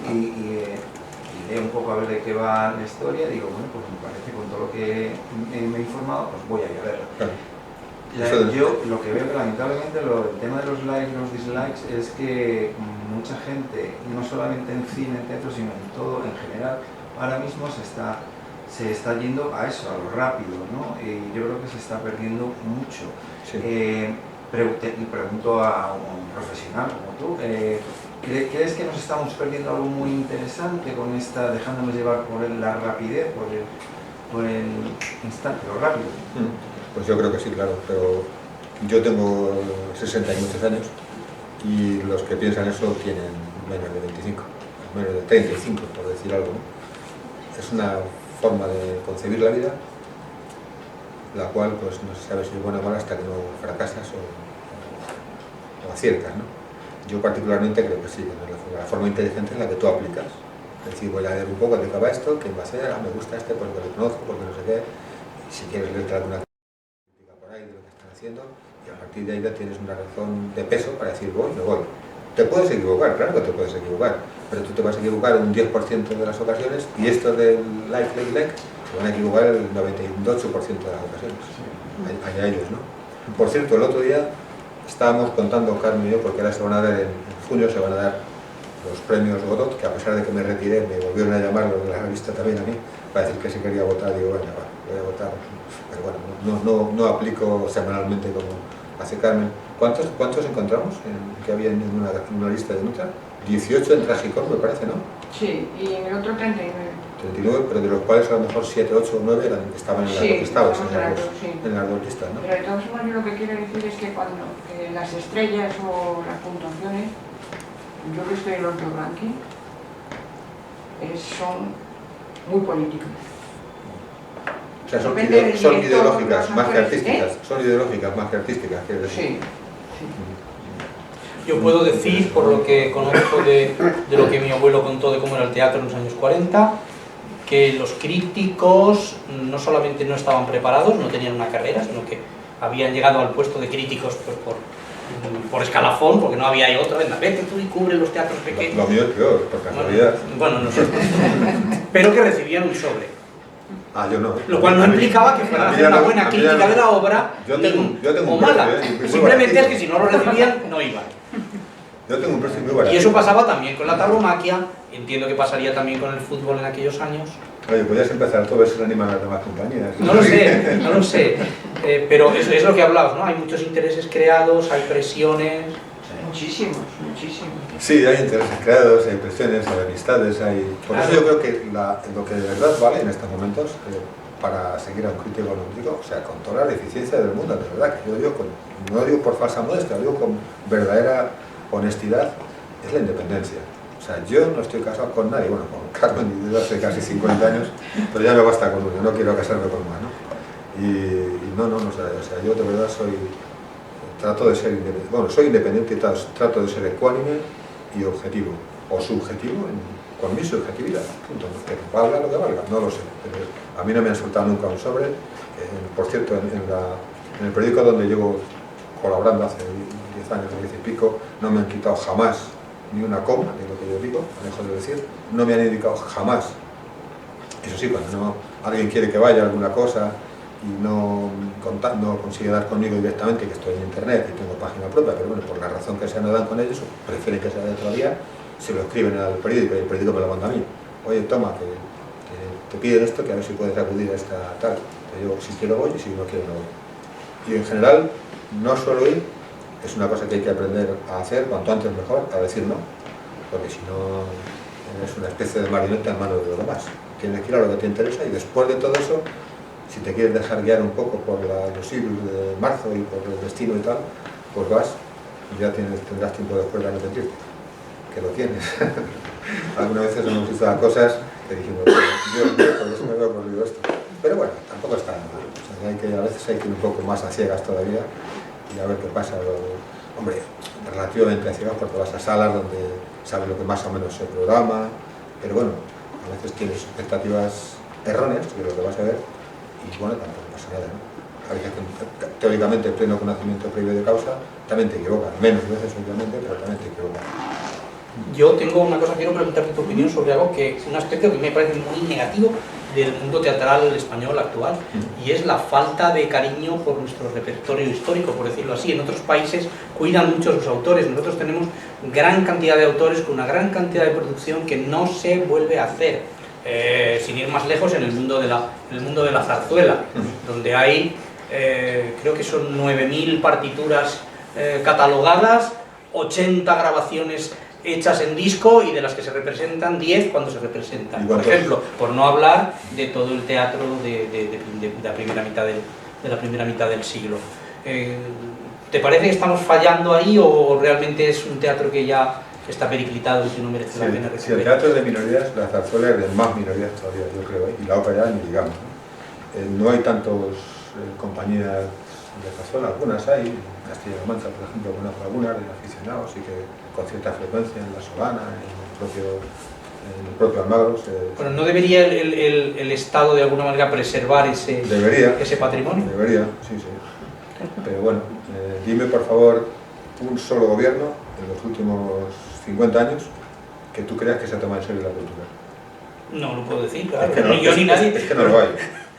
y leo un poco a ver de qué va la historia, digo, bueno, pues me parece con todo lo que me he informado, pues voy a ir a verlo. Claro. Yo lo que veo que lamentablemente el tema de los likes y los dislikes es que mucha gente, no solamente en cine, en teatro, sino en todo, en general, ahora mismo se está yendo a eso, a lo rápido, ¿no? Y yo creo que se está perdiendo mucho. Sí. Y pregunto a un profesional como tú, ¿crees que nos estamos perdiendo algo muy interesante con esta, dejándonos llevar por la rapidez, por el instante, lo rápido? Pues yo creo que sí, claro, pero yo tengo 60 y muchos años y los que piensan eso tienen menos de 25, menos de 35, por decir algo, ¿no? Es una forma de concebir la vida, la cual pues no se sabe si es buena o mala hasta que no fracasas o aciertas, ¿no? Yo particularmente creo que sí, que la forma inteligente es la que tú aplicas. Es decir, voy a leer un poco de qué va esto, qué va a ser, me gusta este porque lo conozco, porque no sé qué, y si quieres leerte alguna crítica por ahí de lo que están haciendo, y a partir de ahí ya tienes una razón de peso para decir voy, no voy. Te puedes equivocar, claro que te puedes equivocar, pero tú te vas a equivocar un 10% de las ocasiones y esto del like, se van a equivocar el 98% de las ocasiones. Allá ellos, ¿no? Por cierto, el otro día estábamos contando, Carmen y yo, porque ahora se van a dar en junio, se van a dar los premios Godot, que a pesar de que me retiré, me volvieron a llamar, los de la revista también a mí, para decir que si quería votar, digo, bueno, voy a votar, pero bueno, no aplico semanalmente como hace Carmen. ¿Cuántos encontramos que había en una lista de notas? 18 en Tragicón, me parece, ¿no? Sí, y en el otro 39. 39, pero de los cuales a lo mejor 7, 8 o 9 estaban en las dos listados, en las dos listas, ¿no? Pero de todas formas yo lo que quiero decir es que cuando las estrellas o las puntuaciones, yo que estoy en los dos rankings, son muy políticas. O sea, son ideológicas más que artísticas, son ideológicas más que artísticas, quiero decir. Sí. Yo puedo decir, por lo que conozco de lo que mi abuelo contó de cómo era el teatro en los años 40, que los críticos no solamente no estaban preparados, no tenían una carrera, sino que habían llegado al puesto de críticos pues, por escalafón, porque no había ahí otro, venga, vete tú y cubre los teatros pequeños. Lo mío es peor, por casualidad. Bueno, nosotros. Pero que recibían un sobre. Ah, yo no. Lo cual no implicaba que fueran a hacer una buena crítica de la obra o mala. Simplemente es que si no lo recibían, no iban. Yo tengo un precio muy barato. Y eso pasaba también con la tauromaquia, entiendo que pasaría también con el fútbol en aquellos años. Oye, podrías empezar todo eso animar a las demás compañías. No lo sé, pero es lo que hablabas, ¿no? Hay muchos intereses creados, hay presiones. Muchísimos. Sí, hay intereses creados, hay presiones, hay amistades, hay... Por eso yo creo que lo que de verdad vale en estos momentos para seguir a un crítico olímpico, o sea, con toda la eficiencia del mundo, de verdad, que yo digo, no digo por falsa modestia, lo digo con verdadera honestidad, es la independencia. O sea, yo no estoy casado con nadie, bueno, con Carmen desde hace casi 50 años, pero ya me basta con uno, no quiero casarme con más, ¿no? Y no, o sea, yo de verdad trato de ser independiente, bueno, soy independiente y trato de ser ecuánime y objetivo, o subjetivo con mi subjetividad, punto, que valga lo que valga, no lo sé, pero a mí no me han soltado nunca un sobre, por cierto, en el periódico donde llevo colaborando hace 10 años, 10 y pico, no me han quitado jamás ni una coma de lo que yo digo, dejo de decir, no me han indicado jamás, eso sí, cuando alguien quiere que vaya a alguna cosa y no consigue dar conmigo directamente, que estoy en internet y tengo página propia, pero bueno, por la razón que sea no dan con ellos, prefieren que sea de otro día, se lo escriben al periódico y el periódico me lo manda a mí. Oye, toma, que te piden esto, que a ver si puedes acudir a esta tal. Yo si quiero voy y si no quiero no voy. Y en general, no suelo ir, es una cosa que hay que aprender a hacer, cuanto antes mejor, a decir no, porque si no es una especie de marioneta en manos de los demás. Tienes que ir a lo que te interesa y después de todo eso, si te quieres dejar guiar un poco por los siglos de marzo y por el destino y tal, pues vas y ya tendrás tiempo después de arrepentirte, que lo tienes. Algunas veces hemos visto cosas que dijimos, Dios mío, por eso me había ocurrido esto. Pero bueno, tampoco está mal. O sea, a veces hay que ir un poco más a ciegas todavía y a ver qué pasa. Hombre, relativamente a ciegas porque vas a salas donde sabes lo que más o menos se programa, pero bueno, a veces tienes expectativas erróneas de lo que vas a ver y bueno, tampoco pasa nada, ¿no? A veces teóricamente pleno conocimiento previo de causa, también te equivocas, menos veces obviamente, pero también te equivocas. Yo tengo una cosa, quiero preguntarte tu opinión sobre algo un aspecto que me parece muy negativo del mundo teatral español actual, y es la falta de cariño por nuestro repertorio histórico, por decirlo así. En otros países cuidan mucho a sus autores, nosotros tenemos gran cantidad de autores con una gran cantidad de producción que no se vuelve a hacer, sin ir más lejos, en el mundo de la zarzuela, donde hay, creo que son 9.000 partituras catalogadas, 80 grabaciones hechas en disco y de las que se representan 10 cuando se representan, por ejemplo, por no hablar de todo el teatro de la primera mitad del siglo. ¿Te parece que estamos fallando ahí o realmente es un teatro que ya está periclitado y que no merece la pena recuperar? Si el teatro es de minorías, la zarzuela es de más minorías todavía, yo creo, y la ópera ni digamos, ¿no? No hay tantas compañías de zarzuela, algunas hay, en Castilla-La Mancha, por ejemplo, algunas de aficionados, y que con cierta frecuencia en la Solana, en el propio Almagro. Bueno, ¿no debería el Estado de alguna manera preservar ese patrimonio? Debería, sí. Pero bueno, dime por favor un solo gobierno en los últimos 50 años que tú creas que se toma en serio la cultura. No lo puedo decir, claro, es que no, ni yo ni nadie. Es que no lo hay.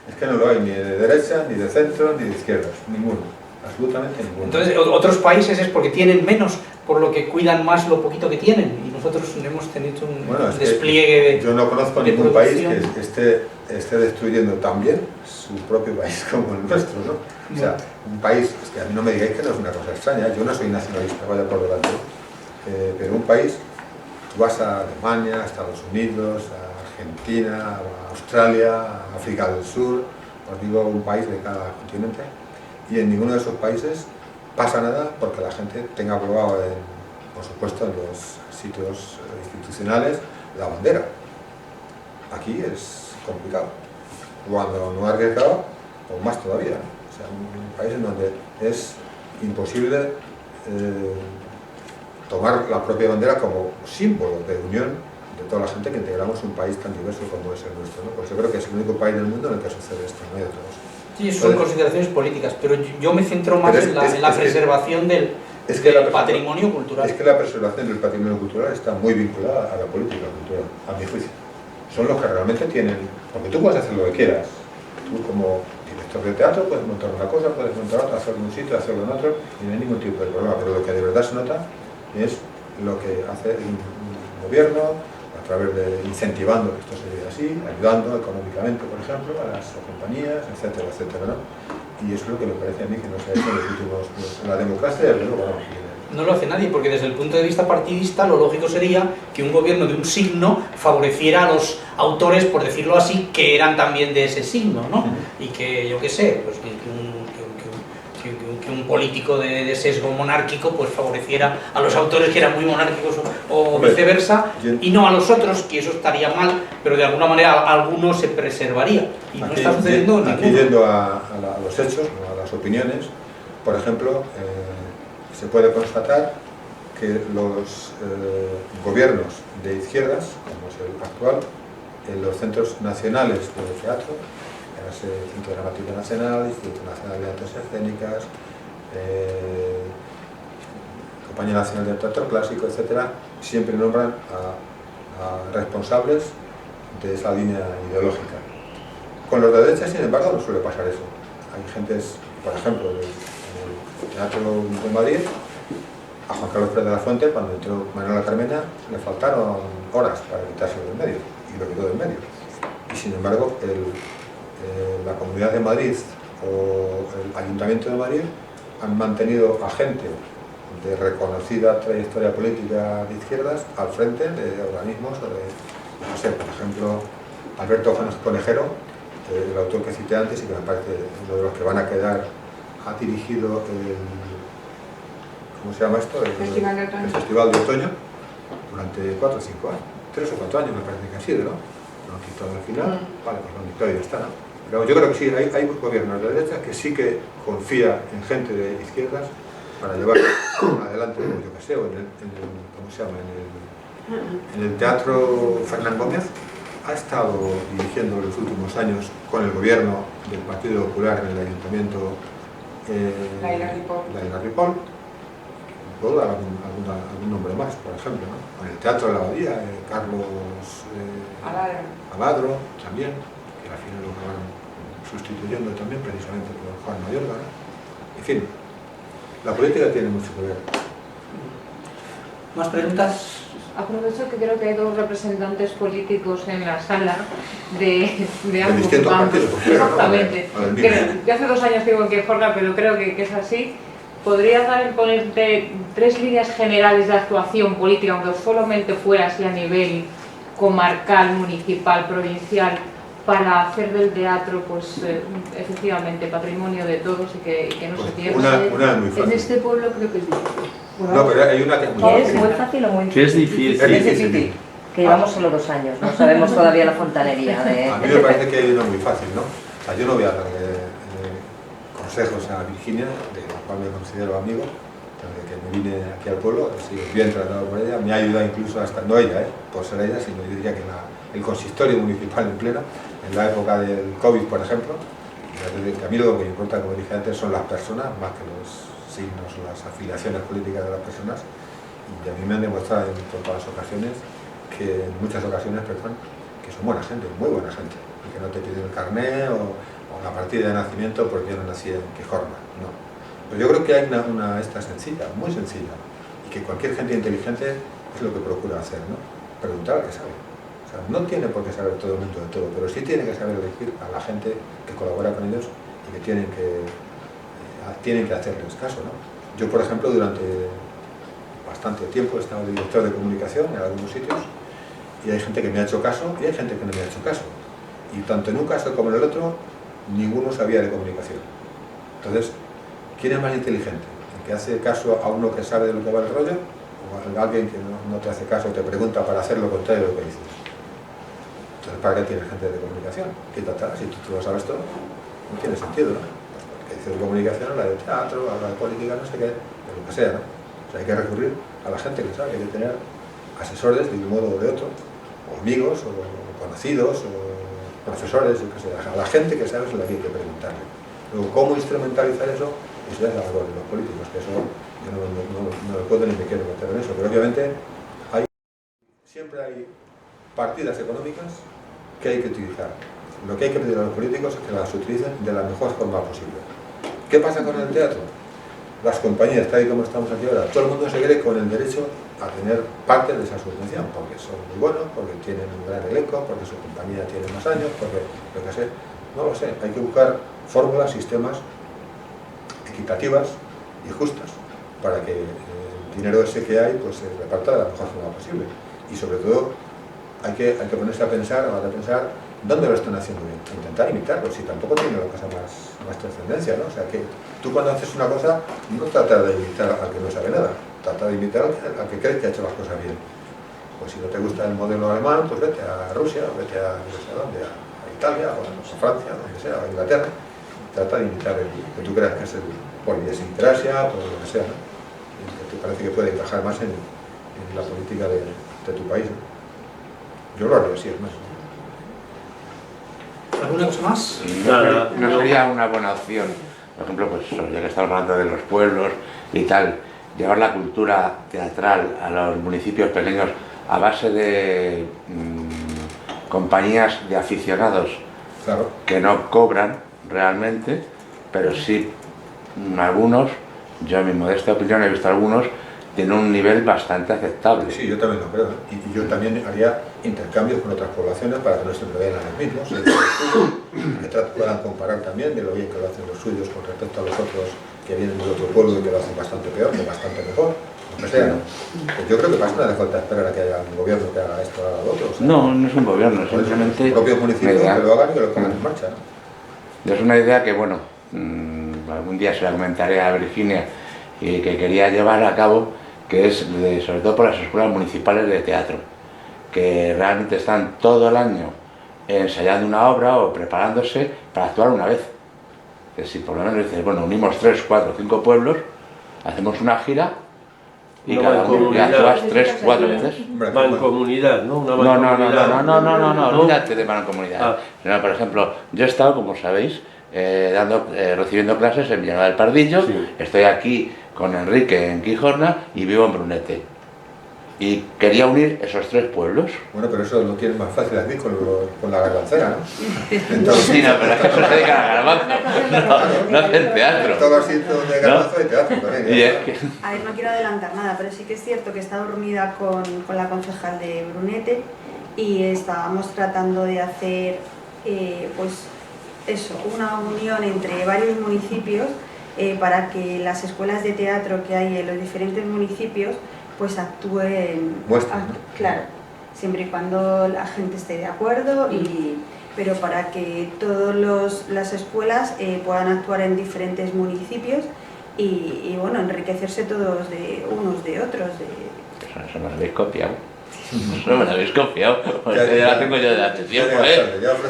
Es que no lo hay ni de derecha, ni de centro, ni de izquierda, ninguno. Absolutamente ninguno. Entonces, otros países es porque tienen menos, por lo que cuidan más lo poquito que tienen, y nosotros hemos tenido un despliegue de... Yo no conozco ningún país que esté destruyendo tan bien su propio país como el nuestro, ¿no? O sea, un país, es que a mí no me digáis que no es una cosa extraña, yo no soy nacionalista, vaya por delante, pero un país, tú vas a Alemania, a Estados Unidos, a Argentina, a Australia, a África del Sur, os digo un país de cada continente, y en ninguno de esos países pasa nada porque la gente tenga colgado, por supuesto, en los sitios institucionales la bandera. Aquí es complicado. Cuando no arriesgado, pues más todavía. O sea, un país en donde es imposible tomar la propia bandera como símbolo de unión de toda la gente que integramos un país tan diverso como es el nuestro, ¿no? Pues yo creo que es el único país del mundo en el que sucede esto, no hay otros. Sí, son consideraciones políticas, pero yo me centro más en la preservación del patrimonio cultural. Es que la preservación del patrimonio cultural está muy vinculada a la política cultural, a mi juicio. Son los que realmente tienen, porque tú puedes hacer lo que quieras. Tú como director de teatro puedes montar una cosa, puedes montar otra, hacerlo en un sitio, hacerlo en otro, y no hay ningún tipo de problema. Pero lo que de verdad se nota es lo que hace un gobierno, a través de incentivando que esto se vea así, ayudando económicamente, por ejemplo, a las compañías, etcétera, etcétera, ¿no? Y eso es lo que me parece a mí que no se ha hecho en los últimos... la democracia, desde luego, no lo hace nadie, porque desde el punto de vista partidista lo lógico sería que un gobierno de un signo favoreciera a los autores, por decirlo así, que eran también de ese signo, ¿no? Y que, yo qué sé, pues que un político de sesgo monárquico pues favoreciera a los autores que eran muy monárquicos o viceversa, y no a los otros, que eso estaría mal, pero de alguna manera alguno se preservaría. Y no está sucediendo ninguno. Aquí yendo a los hechos, a las opiniones, por ejemplo, se puede constatar que los gobiernos de izquierdas, como es el actual, en los centros nacionales de teatro, Centro Dramático Nacional, Instituto Nacional de Artes Escénicas, Compañía Nacional de Teatro Clásico, etc., siempre nombran a responsables de esa línea ideológica. Con los de derecha, sin embargo, no suele pasar eso. Hay gentes, por ejemplo, en el Teatro de Madrid, a Juan Carlos Pérez de la Fuente, cuando entró Manuela Carmena, le faltaron horas para quitarse del medio, y lo quitó del medio. Y sin embargo, la Comunidad de Madrid o el Ayuntamiento de Madrid han mantenido a gente de reconocida trayectoria política de izquierdas al frente de organismos o de, no sé, por ejemplo, Alberto Conejero, el autor que cité antes y que me parece uno de los que van a quedar, ha dirigido ¿cómo se llama esto? El Festival de Otoño durante 4 o 5 años. 3 o 4 años me parece que ha sido, ¿no? Lo han quitado al final, vale, pues lo han quitado y ya está, ¿no? Pero yo creo que sí, hay gobiernos de derecha que sí que confía en gente de izquierdas para llevar adelante, yo que sé, ¿cómo se llama? En el Teatro Fernán Gómez ha estado dirigiendo en los últimos años con el gobierno del Partido Popular en el Ayuntamiento Laila Ripoll. Puedo dar algún nombre más, por ejemplo, ¿no? En el Teatro de la Abadía, Carlos Aladro también, que al final lo acabaron sustituyendo también precisamente por Juan Mayorga, ¿no? En fin, la política tiene mucho que ver. ¿Más preguntas? Aprovecho que creo que hay 2 representantes políticos en la sala de ambos campos. Exactamente. Yo hace 2 años vivo en Quijorra, pero creo que es así. ¿Podrías ponerte 3 líneas generales de actuación política, aunque solamente fuera así a nivel comarcal, municipal, provincial, para hacer del teatro, pues efectivamente, patrimonio de todos y que no se pierda? Una muy fácil. En este pueblo creo que es difícil. No, pero hay una que es muy ¿Es fácil. muy fácil o muy Que es difícil. Es difícil. Que llevamos solo 2 años, no sabemos todavía la fontanería. A mí me parece que hay una muy fácil, ¿no? O sea, yo no voy a darle consejos a Virginia, de la cual me considero amigo, desde que me vine aquí al pueblo, he sido bien tratado por ella, me ha ayudado incluso hasta, no ella, por ser ella, sino yo diría que el consistorio municipal en pleno, en la época del COVID, por ejemplo, que a mí lo que me importa, como dije antes, son las personas, más que los signos, las afiliaciones políticas de las personas, y a mí me han demostrado en todas las ocasiones, en muchas ocasiones, perdón, que son buena gente, muy buena gente, y que no te piden el carné o la partida de nacimiento porque yo no nací en Quijorra, no. Pero yo creo que hay esta sencilla, muy sencilla, y que cualquier gente inteligente es lo que procura hacer, ¿no? Preguntar al que sabe. O sea, no tiene por qué saber todo el mundo de todo, pero sí tiene que saber elegir a la gente que colabora con ellos y que tienen que hacerles caso, ¿no? Yo, por ejemplo, durante bastante tiempo he estado director de comunicación en algunos sitios y hay gente que me ha hecho caso y hay gente que no me ha hecho caso. Y tanto en un caso como en el otro, ninguno sabía de comunicación. Entonces, ¿quién es más inteligente? ¿El que hace caso a uno que sabe de lo que va el rollo? ¿O a alguien que no te hace caso, te pregunta para hacer lo contrario de lo que dices? Entonces, ¿para qué tienes gente de comunicación? Quítatela, si tú lo sabes todo, no tiene sentido, ¿no? Pues porque dice de comunicación, habla de teatro, habla de política, no sé qué, de lo que sea, ¿no? O sea, hay que recurrir a la gente que sabe, hay que tener asesores de un modo o de otro, o amigos, o conocidos, o profesores, yo qué sé, a la gente que sabe es la que hay que preguntarle. Luego, ¿cómo instrumentalizar eso? Eso es la labor de los políticos, que eso yo no me puedo ni me quiero meter en eso, pero obviamente siempre hay partidas económicas que hay que utilizar. Lo que hay que pedir a los políticos es que las utilicen de la mejor forma posible. ¿Qué pasa con el teatro? Las compañías, tal y como estamos aquí ahora, todo el mundo se cree con el derecho a tener parte de esa subvención, porque son muy buenos, porque tienen un gran elenco, porque su compañía tiene más años, porque lo que sé, no lo sé, hay que buscar fórmulas, sistemas equitativas y justas para que el dinero ese que hay pues se reparta de la mejor forma posible. Y sobre todo hay que ponerse a pensar dónde lo están haciendo bien, intentar imitarlo, si tampoco tiene la cosa más trascendencia, ¿no? O sea que tú cuando haces una cosa no tratas de imitar al que no sabe nada, trata de imitar al que crees que ha hecho las cosas bien. Pues si no te gusta el modelo alemán, pues vete a Rusia, vete a no sé dónde, a Italia, o a Francia, donde sea, a Inglaterra, trata de imitar el que tú creas que es el poliidiosincrasia, o lo que sea, ¿no? Y que te parece que puede encajar más en la política de tu país, ¿no? Yo lo haría así, es más. ¿Alguna cosa más? No sería una buena opción, por ejemplo, pues ya que estamos hablando de los pueblos y tal, llevar la cultura teatral a los municipios pequeños a base de compañías de aficionados, claro, que no cobran realmente, pero sí algunos, yo en mi modesta opinión he visto algunos, tienen un nivel bastante aceptable. Sí, yo también lo creo, ¿eh? Y yo también haría intercambios con otras poblaciones para que no siempre vean a los mismos, que puedan comparar también de lo bien que lo hacen los suyos con respecto a los otros que vienen de otro pueblo y que lo hacen bastante peor, o bastante mejor, lo que sea, ¿no? Pues yo creo que más no hace falta esperar a que haya un gobierno que haga esto o lo otro. O sea, no es un gobierno, simplemente los propios municipios que lo hagan y que lo pongan en marcha, ¿no? Es una idea que, bueno, algún día se la comentaré a Virginia y que quería llevar a cabo, que es sobre todo por las escuelas municipales de teatro, que realmente están todo el año ensayando una obra o preparándose para actuar una vez. Que si por lo menos dices, bueno, unimos 3, 4, 5 pueblos, hacemos una gira y cada uno ya actúas 3, 4 veces. Mancomunidad, ¿no? No, olvídate de mancomunidad. No, por ejemplo, yo he estado, como sabéis, recibiendo clases en Villanueva del Pardillo, sí. Estoy aquí con Enrique en Quijorna y vivo en Brunete. Y quería unir esos 3 pueblos. Bueno, pero eso lo tienes más fácil aquí con la garbancera, ¿no? Entonces, sí, no, pero eso se dedica a garbanzo, no hacen teatro. Todos los sitios de garbanzo y teatro también. A ver, no quiero adelantar nada, pero sí que es cierto que he estado reunida con la concejal de Brunete y estábamos tratando de hacer, pues eso, una unión entre varios municipios para que las escuelas de teatro que hay en los diferentes municipios pues actúen, claro, siempre y cuando la gente esté de acuerdo, pero para que todas las escuelas puedan actuar en diferentes municipios y bueno, enriquecerse todos de unos de otros. Eso me lo habéis copiado. No me lo habéis copiado, porque ya la tengo yo de hace tiempo,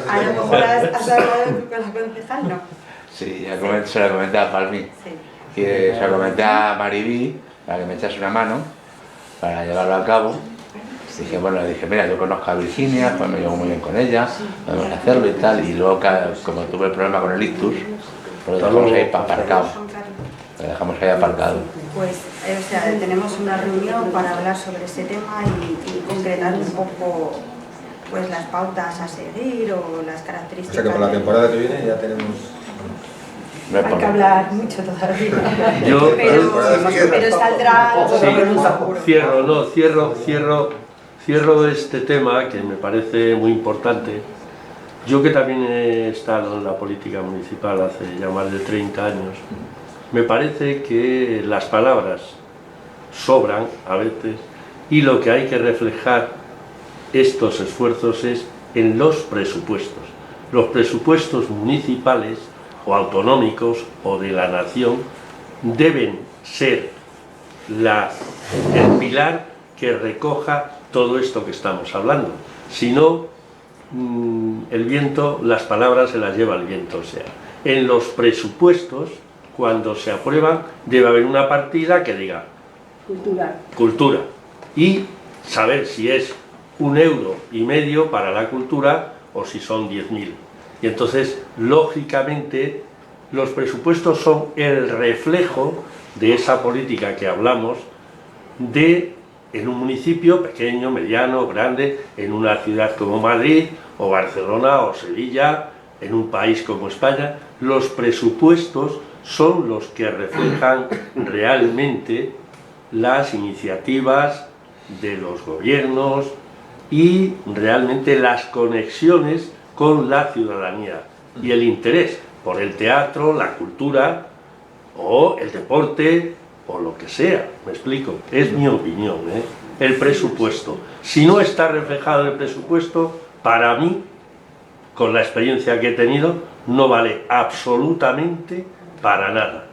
A lo mejor has hablado con la concejal, ¿no? Sí, se lo comenté a Palmi, sí. Y se lo comenté a Maribí, para que me echase una mano para llevarlo a cabo. Dije, bueno, mira, yo conozco a Virginia, pues me llevo muy bien con ella, podemos hacerlo y tal, y luego como tuve el problema con el ictus, pues lo dejamos ahí aparcado. Lo dejamos ahí aparcado. Pues, o sea, tenemos una reunión para hablar sobre ese tema y concretar un poco pues las pautas a seguir o las características. O sea que por la temporada que viene ya tenemos... Hay que hablar mucho todavía. Pero saldrá... Sí, cierro este tema que me parece muy importante. Yo que también he estado en la política municipal hace ya más de 30 años, me parece que las palabras sobran a veces y lo que hay que reflejar estos esfuerzos es en los presupuestos. Los presupuestos municipales o autonómicos o de la nación deben ser el pilar que recoja todo esto que estamos hablando. Si no, el viento, las palabras se las lleva el viento. O sea, en los presupuestos, cuando se aprueban, debe haber una partida que diga cultura y saber si es 1,5 € para la cultura o si son 10.000. Y entonces, lógicamente, los presupuestos son el reflejo de esa política que hablamos en un municipio pequeño, mediano, grande, en una ciudad como Madrid, o Barcelona, o Sevilla, en un país como España. Los presupuestos son los que reflejan realmente las iniciativas de los gobiernos y realmente las conexiones con la ciudadanía y el interés por el teatro, la cultura o el deporte o lo que sea, me explico, es mi opinión, el presupuesto. Si no está reflejado el presupuesto, para mí, con la experiencia que he tenido, no vale absolutamente para nada.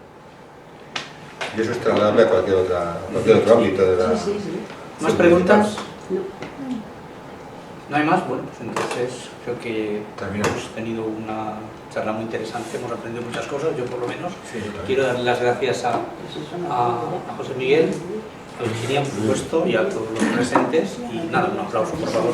Y eso es trasladable a cualquier otro ámbito de la... Sí. ¿Más preguntas? ¿No hay más? Bueno, pues entonces creo que también hemos tenido una charla muy interesante, hemos aprendido muchas cosas, yo por lo menos. Sí, quiero darle las gracias a José Miguel, a Virginia, por supuesto, y a todos los presentes. Y nada, un aplauso, por favor.